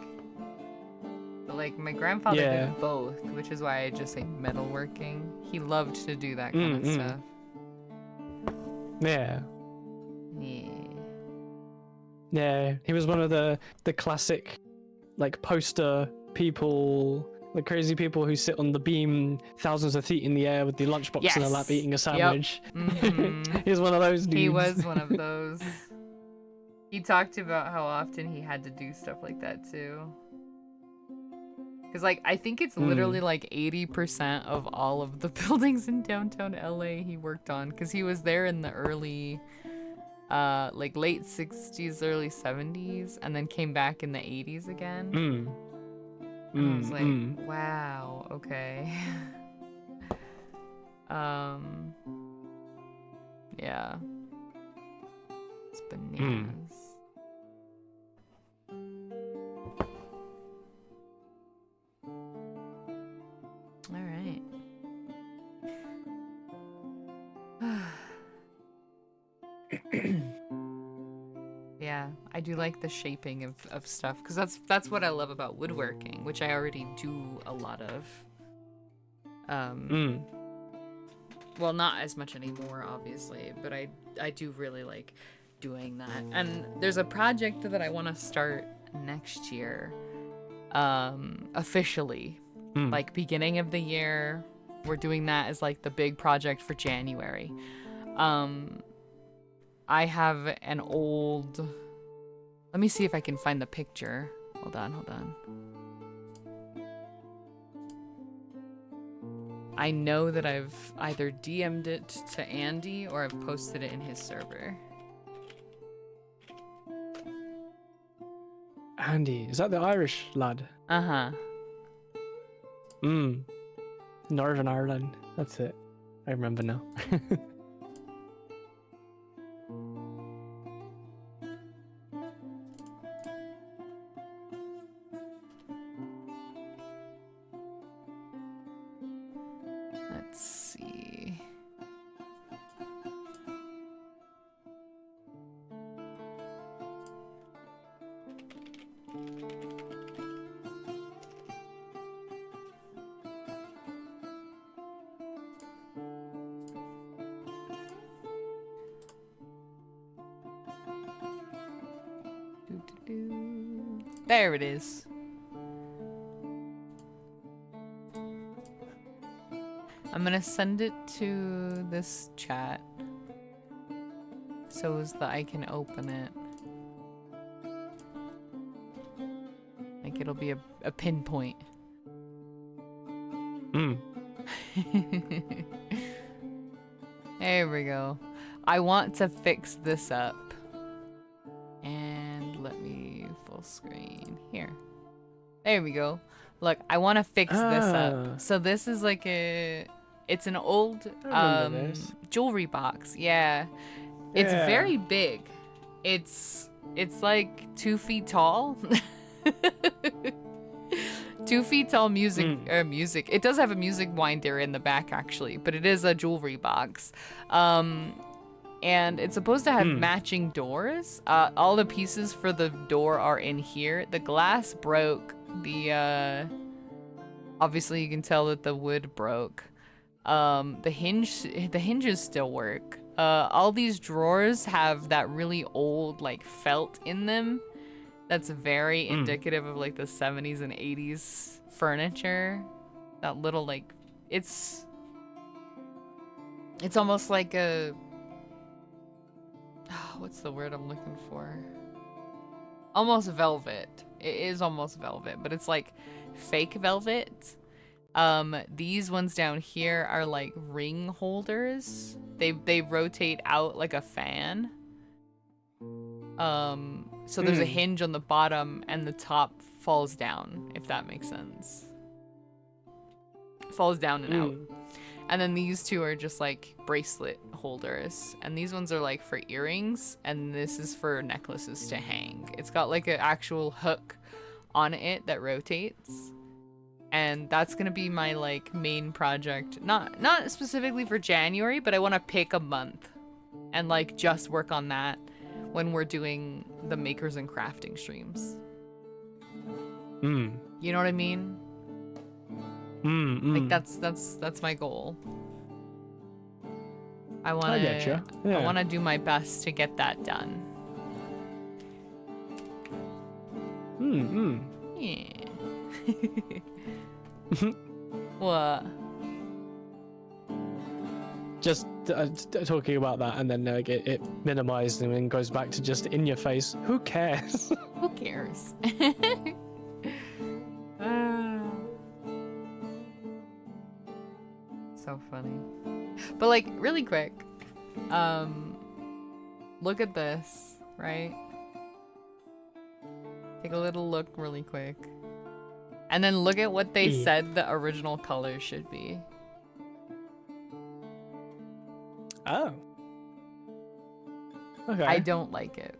But like my grandfather did both, which is why I just say metalworking. He loved to do that kind of stuff. Yeah. Yeah, he was one of the classic, like, poster people, the crazy people who sit on the beam thousands of feet in the air with the lunchbox in their lap eating a sandwich. Yep. He was one of those dudes. He was one of those. He talked about how often he had to do stuff like that too. Because, like, I think it's literally like 80% of all of the buildings in downtown LA he worked on. Because he was there in the early like late 60s, early 70s, and then came back in the 80s again. And I was like, wow, okay. Yeah. It's bananas. All right. Yeah, I do like the shaping of stuff, because that's what I love about woodworking, which I already do a lot of. Well, not as much anymore, obviously, but I do really like doing that. And there's a project that I want to start next year, officially, like beginning of the year. We're doing that as like the big project for January. I have an old, let me see if I can find the picture. Hold on. I know that I've either DM'd it to Andy or I've posted it in his server. Andy, is that the Irish lad? Uh-huh. Northern Ireland. That's it. I remember now. Let's see. There it is. I'm gonna send it to this chat so as that I can open it. Like it'll be a pinpoint. There we go. I want to fix this up. And let me full screen here. There we go. Look, I want to fix this up. So this is like it's an old jewelry box. Yeah. It's very big. It's like 2 feet tall. 2 feet tall music. It does have a music winder in the back actually, but it is a jewelry box. And it's supposed to have matching doors. All the pieces for the door are in here. The glass broke. Obviously you can tell that the wood broke. The hinges still work. All these drawers have that really old like felt in them. That's very indicative of like the 70s and 80s furniture. That little like it's almost like a what's the word I'm looking for? Almost velvet. It is almost velvet, but it's like fake velvet. These ones down here are like ring holders. They rotate out like a fan. So there's a hinge on the bottom and the top falls down, if that makes sense. Falls down and out. And then these two are just like bracelet holders. And these ones are like for earrings. And this is for necklaces to hang. It's got like an actual hook on it that rotates. And that's going to be my like main project. Not specifically for January, but I want to pick a month and like just work on that when we're doing the makers and crafting streams. You know what I mean? Like that's my goal. I want to do my best to get that done. Yeah. What? Just talking about that, and then it minimized and then goes back to just in your face. Who cares? Who cares? So funny. But like really quick, look at this, right? Take a little look really quick. And then look at what they said the original color should be. Oh. Okay. I don't like it.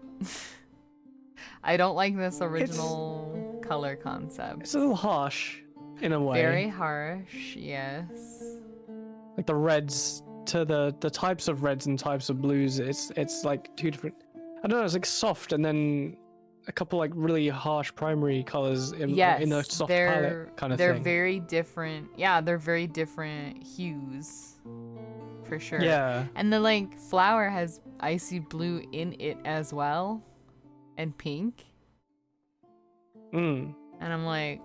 I don't like this original color concept. It's a little harsh in a way. Very harsh, yes. Like the reds to the types of reds and types of blues, it's like two different. I don't know. It's like soft, and then a couple like really harsh primary colors in a soft palette kind of thing. They're very different. Yeah, they're very different hues, for sure. Yeah. And the like flower has icy blue in it as well, and pink. And I'm like,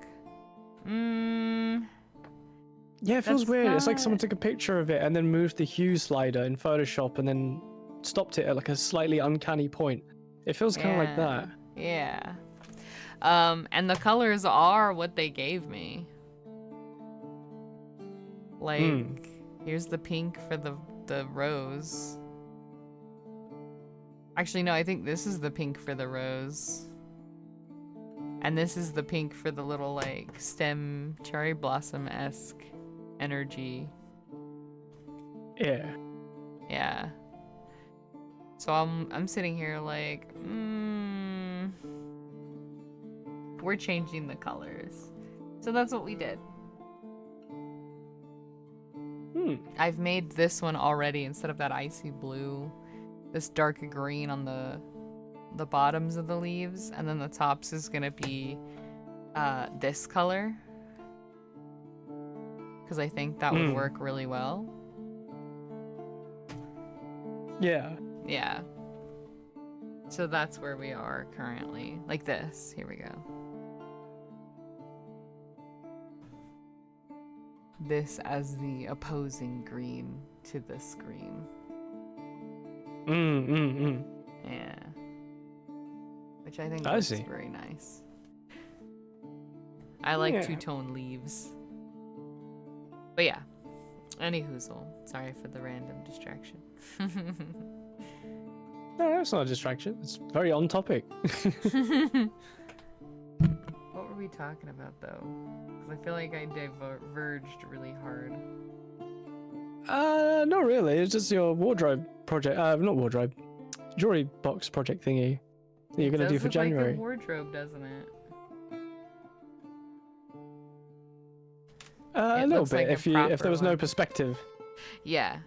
yeah, it feels weird. It's like someone took a picture of it and then moved the hue slider in Photoshop and then stopped it at like a slightly uncanny point. It feels kind of like that. Yeah. And the colors are what they gave me. Like, here's the pink for the rose. Actually, no, I think this is the pink for the rose. And this is the pink for the little, like, stem cherry blossom-esque energy. Yeah. Yeah. So I'm sitting here like, we're changing the colors. So that's what we did. I've made this one already instead of that icy blue, this dark green on the bottoms of the leaves, and then the tops is gonna be this color, because I think that would work really well. Yeah. Yeah. So that's where we are currently. Like this. Here we go. This as the opposing green to this green. Yeah. Which I think looks very nice. I like two-tone leaves. But yeah. Any hoozle. Sorry for the random distraction. No, that's not a distraction. It's very on topic. What were we talking about, though? Because I feel like I diverged really hard. Not really. It's just your wardrobe project. Not wardrobe. Jewelry box project thingy that you're gonna do for January. Like a wardrobe, doesn't it? A little bit. Like if there was no perspective. Yeah.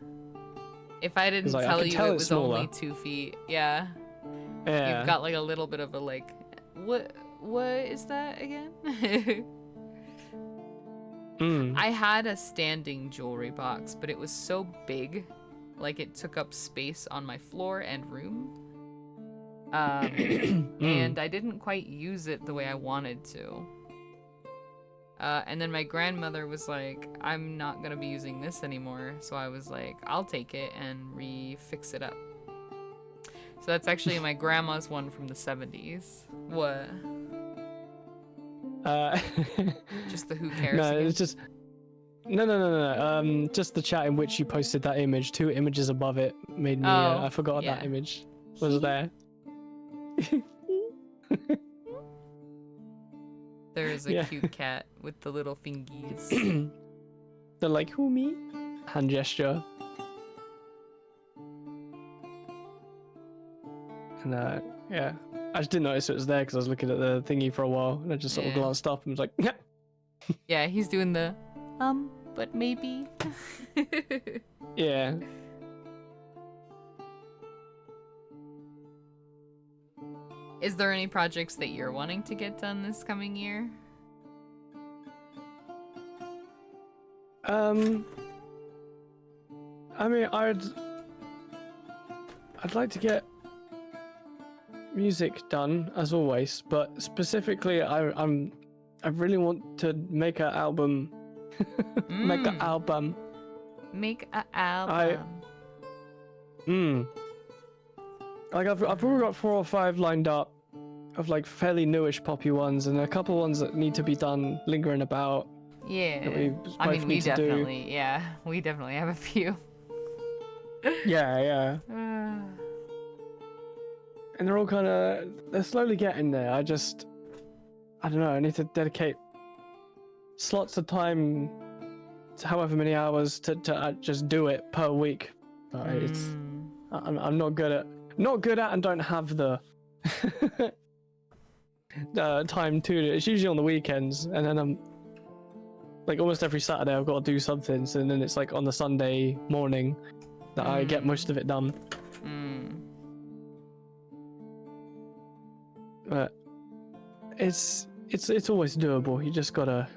If I didn't tell you it was only 2 feet, yeah. You've got like a little bit of a like, what is that again? I had a standing jewelry box, but it was so big, like it took up space on my floor and room. And I didn't quite use it the way I wanted to. And then my grandmother was like, I'm not gonna be using this anymore. So I was like, I'll take it and refix it up. So that's actually my grandma's one from the 70s. What? Just the who cares? No, again? it's just no. Just the chat in which you posted that image. 2 images above it made me. I forgot that image was there. There is a cute cat with the little fingies. They're like, who, me? Hand gesture. And yeah, I just didn't notice it was there because I was looking at the thingy for a while, and I just sort of glanced up and was like, yeah. Yeah, he's doing the, but maybe. Yeah. Is there any projects that you're wanting to get done this coming year? I mean, I'd like to get music done as always, but specifically, I really want to make an album. Make an album. Make an album. Like I've probably got 4 or 5 lined up of like fairly newish poppy ones, and a couple ones that need to be done lingering about. Yeah. We definitely have a few. Yeah. and they're slowly getting there. I don't know. I need to dedicate slots of time, to however many hours, to just do it per week. But I'm not good at and don't have the time to do it. It's usually on the weekends, and then I'm like almost every Saturday I've got to do something. So then it's like on the Sunday morning that I get most of it done. But it's always doable. You just gotta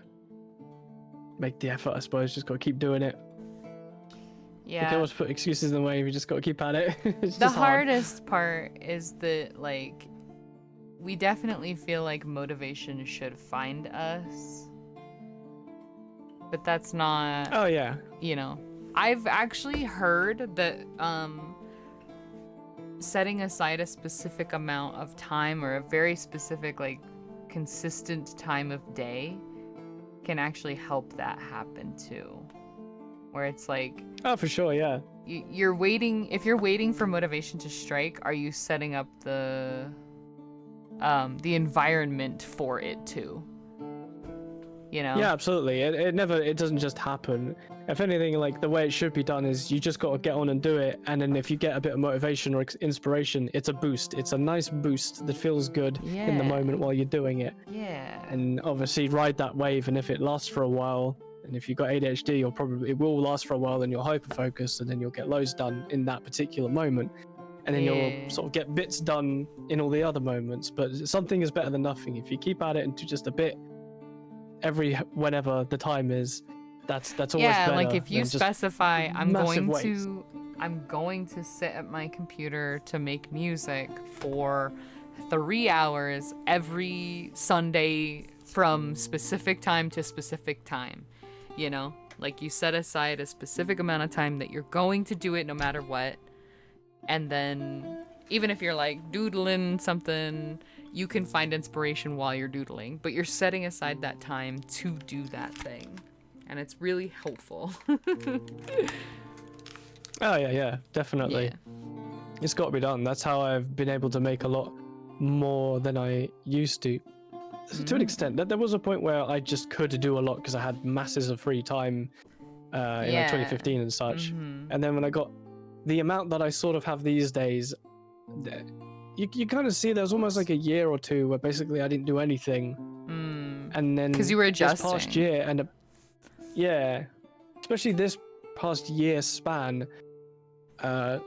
make the effort, I suppose. Just gotta keep doing it. Yeah. You can always put excuses in the way. You just gotta keep at it. It's the just hard. hardest part is that, like, we definitely feel like motivation should find us, but that's not. Oh yeah. You know, I've actually heard that setting aside a specific amount of time, or a very specific, like, consistent time of day, can actually help that happen too. Where it's like, oh, for sure, yeah. You're waiting. If you're waiting for motivation to strike, are you setting up the environment for it to? You know? Yeah, absolutely. It doesn't just happen. If anything, like, the way it should be done is you just got to get on and do it, and then if you get a bit of motivation or inspiration, it's a boost. It's a nice boost that feels good in the moment while you're doing it. Yeah. And obviously ride that wave, and if it lasts for a while, and if you've got ADHD, it will last for a while, and you'll hyper-focus, and then you'll get loads done in that particular moment. And then you'll sort of get bits done in all the other moments. But something is better than nothing. If you keep at it and do just a bit whenever the time is, that's always better. Yeah, like if you specify, I'm going to sit at my computer to make music for 3 hours every Sunday from specific time to specific time, you know? Like, you set aside a specific amount of time that you're going to do it no matter what. And then even if you're like doodling something, you can find inspiration while you're doodling, but you're setting aside that time to do that thing. And it's really helpful. Oh, yeah, definitely. Yeah. It's got to be done. That's how I've been able to make a lot more than I used to. To an extent. There was a point where I just could do a lot because I had masses of free time in like 2015 and such. And then when I got the amount that I sort of have these days, you kind of see there's almost like a year or two where basically I didn't do anything. And then because you were adjusting. This past year, and especially this past year span, I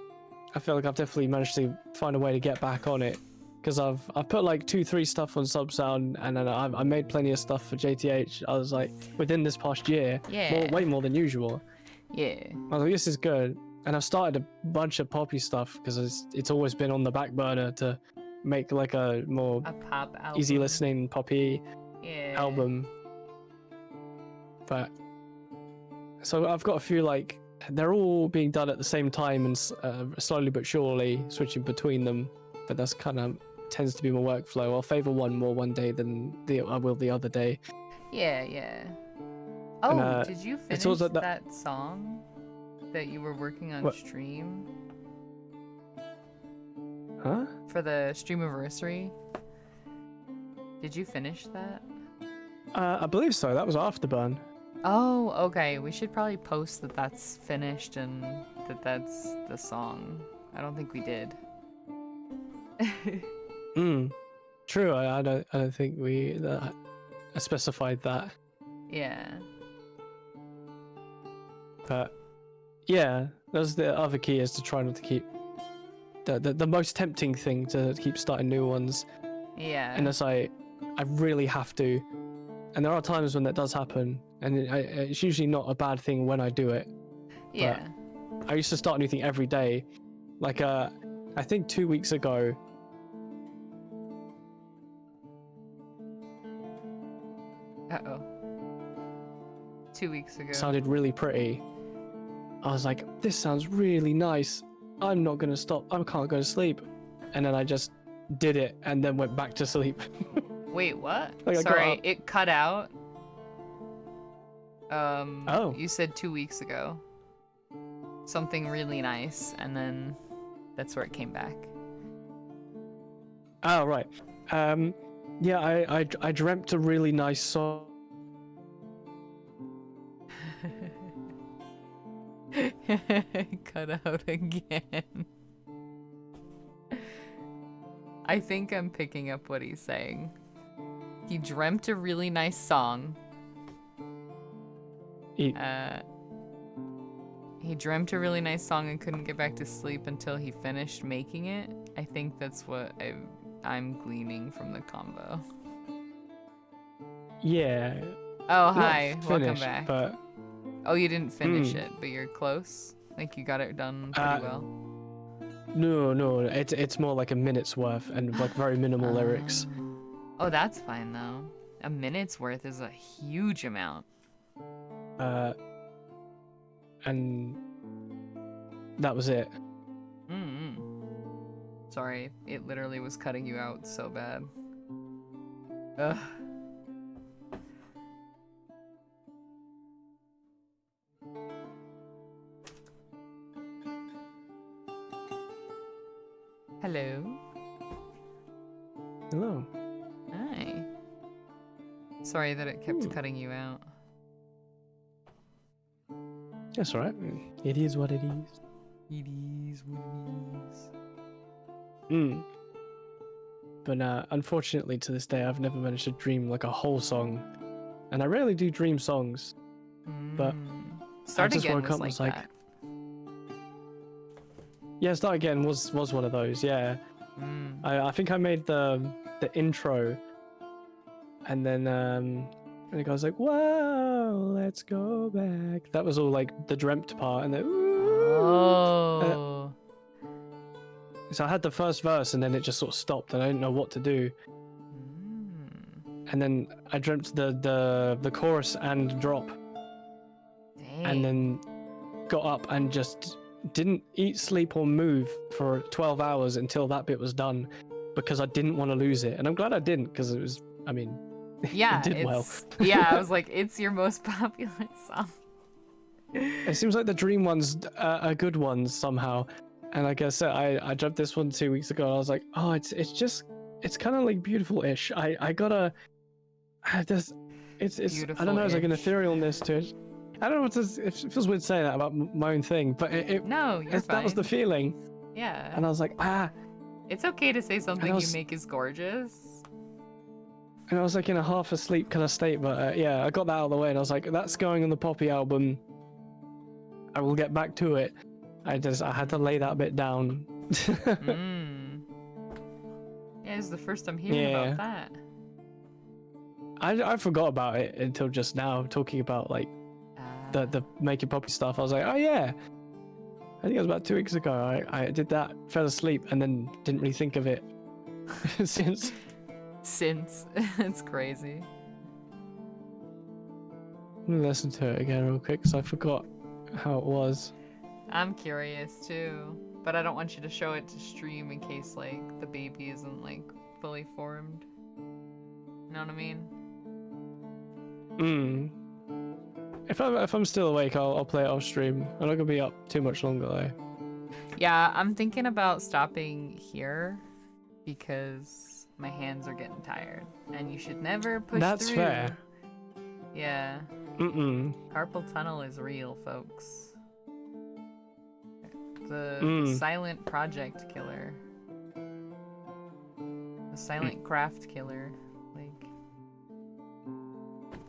feel like I've definitely managed to find a way to get back on it, because I've put like 2-3 stuff on Subsound, and then I made plenty of stuff for JTH. I was like, within this past year, way more than usual. Yeah. I was like, this is good. And I've started a bunch of poppy stuff because it's always been on the back burner to make like a more pop album. Easy listening poppy album. But so I've got a few, like, they're all being done at the same time, and slowly but surely switching between them. But that's kind of tends to be my workflow. I'll favor one more one day than I will the other day. Yeah. Oh, and, did you finish that song that you were working on stream? Huh? For the streamiversary? Did you finish that? I believe so. That was Afterburn. Oh, okay. We should probably post that that's finished and that's the song. I don't think we did. True. I don't think we specified that. Yeah. But yeah, that's the other key, is to try not to keep the most tempting thing to keep starting new ones. Yeah. Unless I really have to, and there are times when that does happen, and it's usually not a bad thing when I do it. Yeah. But I used to start a new thing every day. Like I think 2 weeks ago. Uh-oh. 2 weeks ago. Sounded really pretty. I was like, this sounds really nice. I'm not gonna stop. I can't go to sleep. And then I just did it and then went back to sleep. Wait, what? Like, sorry, it cut out. Oh. You said 2 weeks ago. Something really nice, and then that's where it came back. Oh, right. Yeah, I dreamt a really nice song. Cut out again. I think I'm picking up what he's saying. He dreamt a really nice song. He dreamt a really nice song and couldn't get back to sleep until he finished making it. I think that's what I'm gleaning from the combo. Yeah. Oh, hi. Not Welcome finished, back. But... Oh, you didn't finish it, but you're close? Like, you got it done pretty well? No. It's more like a minute's worth and, like, very minimal lyrics. Oh, that's fine, though. A minute's worth is a huge amount. And that was it. Sorry, it literally was cutting you out so bad. Ugh. Hello. Hello. Hi. Sorry that it kept cutting you out. That's alright. It is what it is. It is what it is. But unfortunately, to this day, I've never managed to dream like a whole song, and I rarely do dream songs. But Start Again was like that. Yeah, Start Again was one of those. Yeah, I think I made the intro, and then and it goes like, "Whoa, let's go back." That was all like the dreamt part, and then so I had the first verse, and then it just sort of stopped, and I didn't know what to do. And then I dreamt the chorus and drop. Dang. And then got up and just didn't eat, sleep, or move for 12 hours until that bit was done, because I didn't want to lose it. And I'm glad I didn't, because it was, I mean, yeah, it did well. Yeah, I was like, it's your most popular song. It seems like the dream ones are good ones somehow. And like I said, I dreamt this one 2 weeks ago, and I was like, oh, it's kind of like beautiful-ish. I don't know, it's like an etherealness to it. I don't know what to, it feels weird saying that about my own thing, but that was the feeling. Yeah. And I was like, it's okay to say something you make is gorgeous. And I was like in a half asleep kind of state, but yeah, I got that out of the way, and I was like, that's going on the Poppy album. I will get back to it. I had to lay that bit down. Yeah, this is the first I'm hearing about that. I forgot about it until just now, talking about like the making Poppy stuff. I was like, oh yeah, I think it was about 2 weeks ago. I did that, fell asleep, and then didn't really think of it since. It's crazy. Let me listen to it again real quick, because I forgot how it was. I'm curious too, but I don't want you to show it to stream in case like the baby isn't like fully formed. You know what I mean? If I'm still awake, I'll play it off stream. I'm not gonna be up too much longer though. Yeah, I'm thinking about stopping here because my hands are getting tired, and you should never push That's through. fair. Yeah. Carpal tunnel is real, folks. The silent project killer. The silent craft killer. Like,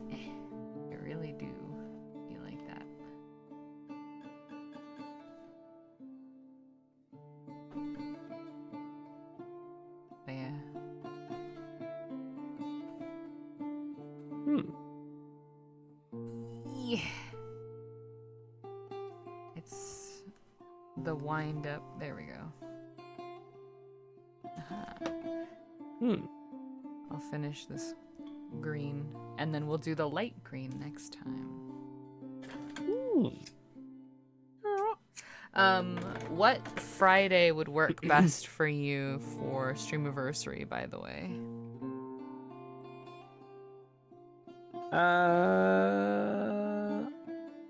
you really do feel like that. But yeah. Yeah. It's the wind up. There we go. I'll finish this green, and then we'll do the light green next time. What Friday would work best for you for Streamiversary, by the way?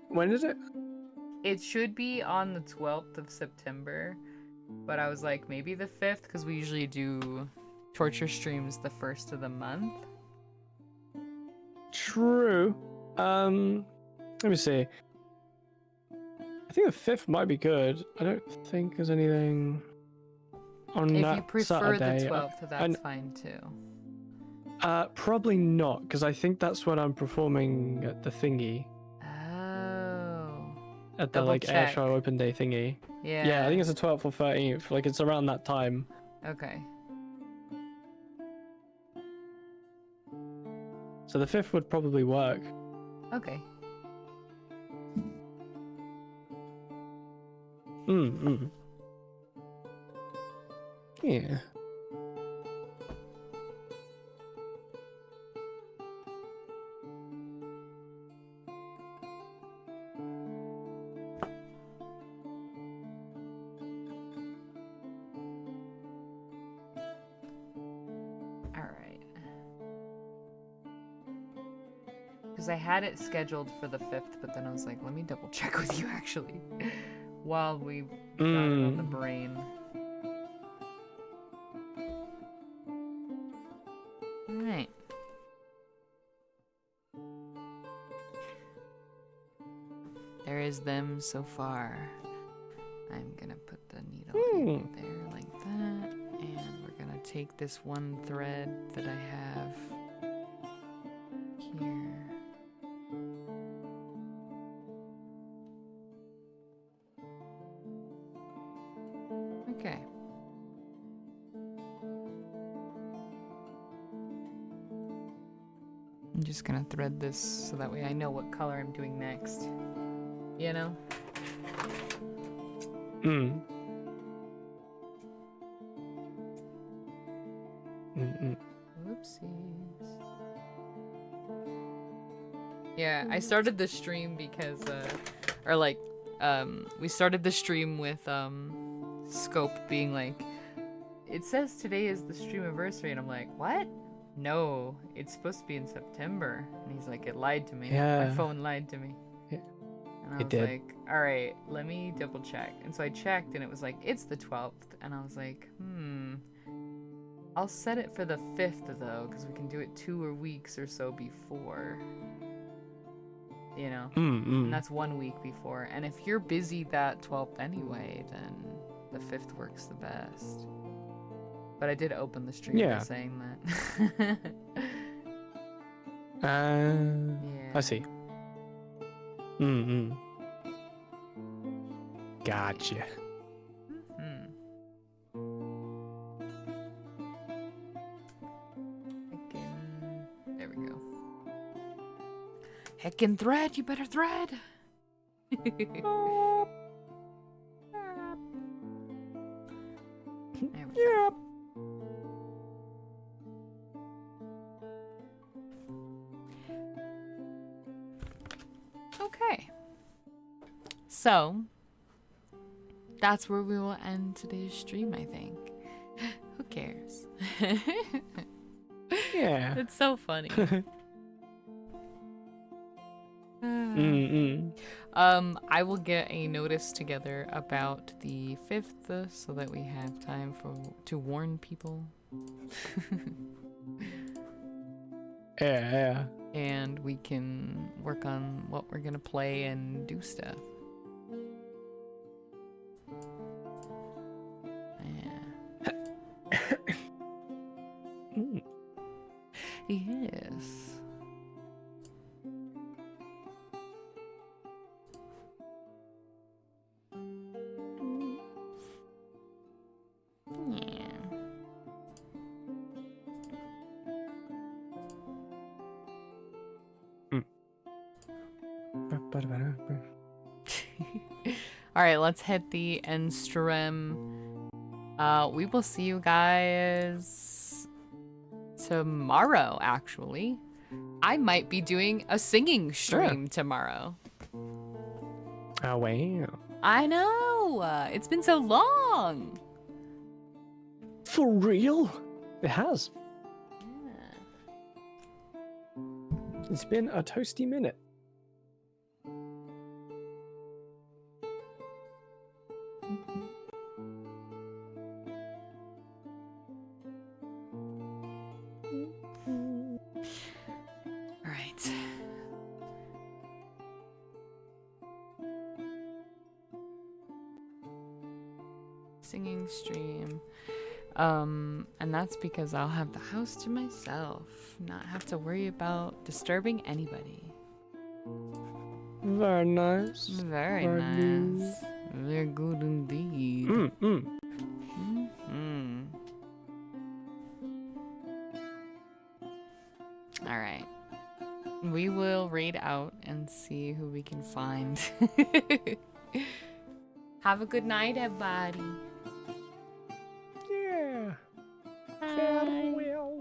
When is it? It should be on the 12th of September, but I was like, maybe the 5th, because we usually do torture streams the first of the month. True. Let me see. I think the 5th might be good. I don't think there's anything on If that you prefer Saturday. the 12th, that's fine too. Probably not, because I think that's when I'm performing at the thingy. Oh. At the like air show open day thingy. Yeah. Yeah, I think it's the 12th or 13th. Like it's around that time. Okay. So the 5th would probably work. Okay. Yeah. Because I had it scheduled for the 5th, but then I was like, let me double check with you actually while we got it on the brain. Alright. There is them so far. I'm gonna put the needle in there like that, and we're gonna take this one thread that I have here. Okay. I'm just gonna thread this so that way I know what color I'm doing next. You know? Whoopsies. Yeah, I started the stream because, we started the stream with, Scope being like, it says today is the stream anniversary, and I'm like, what? No, it's supposed to be in September. And he's like, it lied to me. Yeah. My phone lied to me. Yeah. And I was like, all right, let me double check. And so I checked, and it was like, it's the 12th. And I was like, I'll set it for the 5th, though, because we can do it 2 weeks or so before. You know? And that's 1 week before. And if you're busy that 12th anyway, then the 5th works the best. But I did open the stream by saying that. Yeah. I see. Gotcha. There we go. Heckin' thread, you better thread. There we go. Okay. So, that's where we will end today's stream, I think. Who cares? Yeah. It's so funny. I will get a notice together about the 5th so that we have time to warn people. Yeah. And we can work on what we're gonna play and do stuff. Yes. All right, let's hit the end stream. We will see you guys tomorrow, actually. I might be doing a singing stream tomorrow. Oh, wow. I know. It's been so long. For real? It has. Yeah. It's been a toasty minute. singing stream. And that's because I'll have the house to myself, not have to worry about disturbing anybody. Very nice. Very nice. Very good indeed. All right. We will raid out and see who we can find. Have a good night, everybody. Yeah. Bye. Farewell.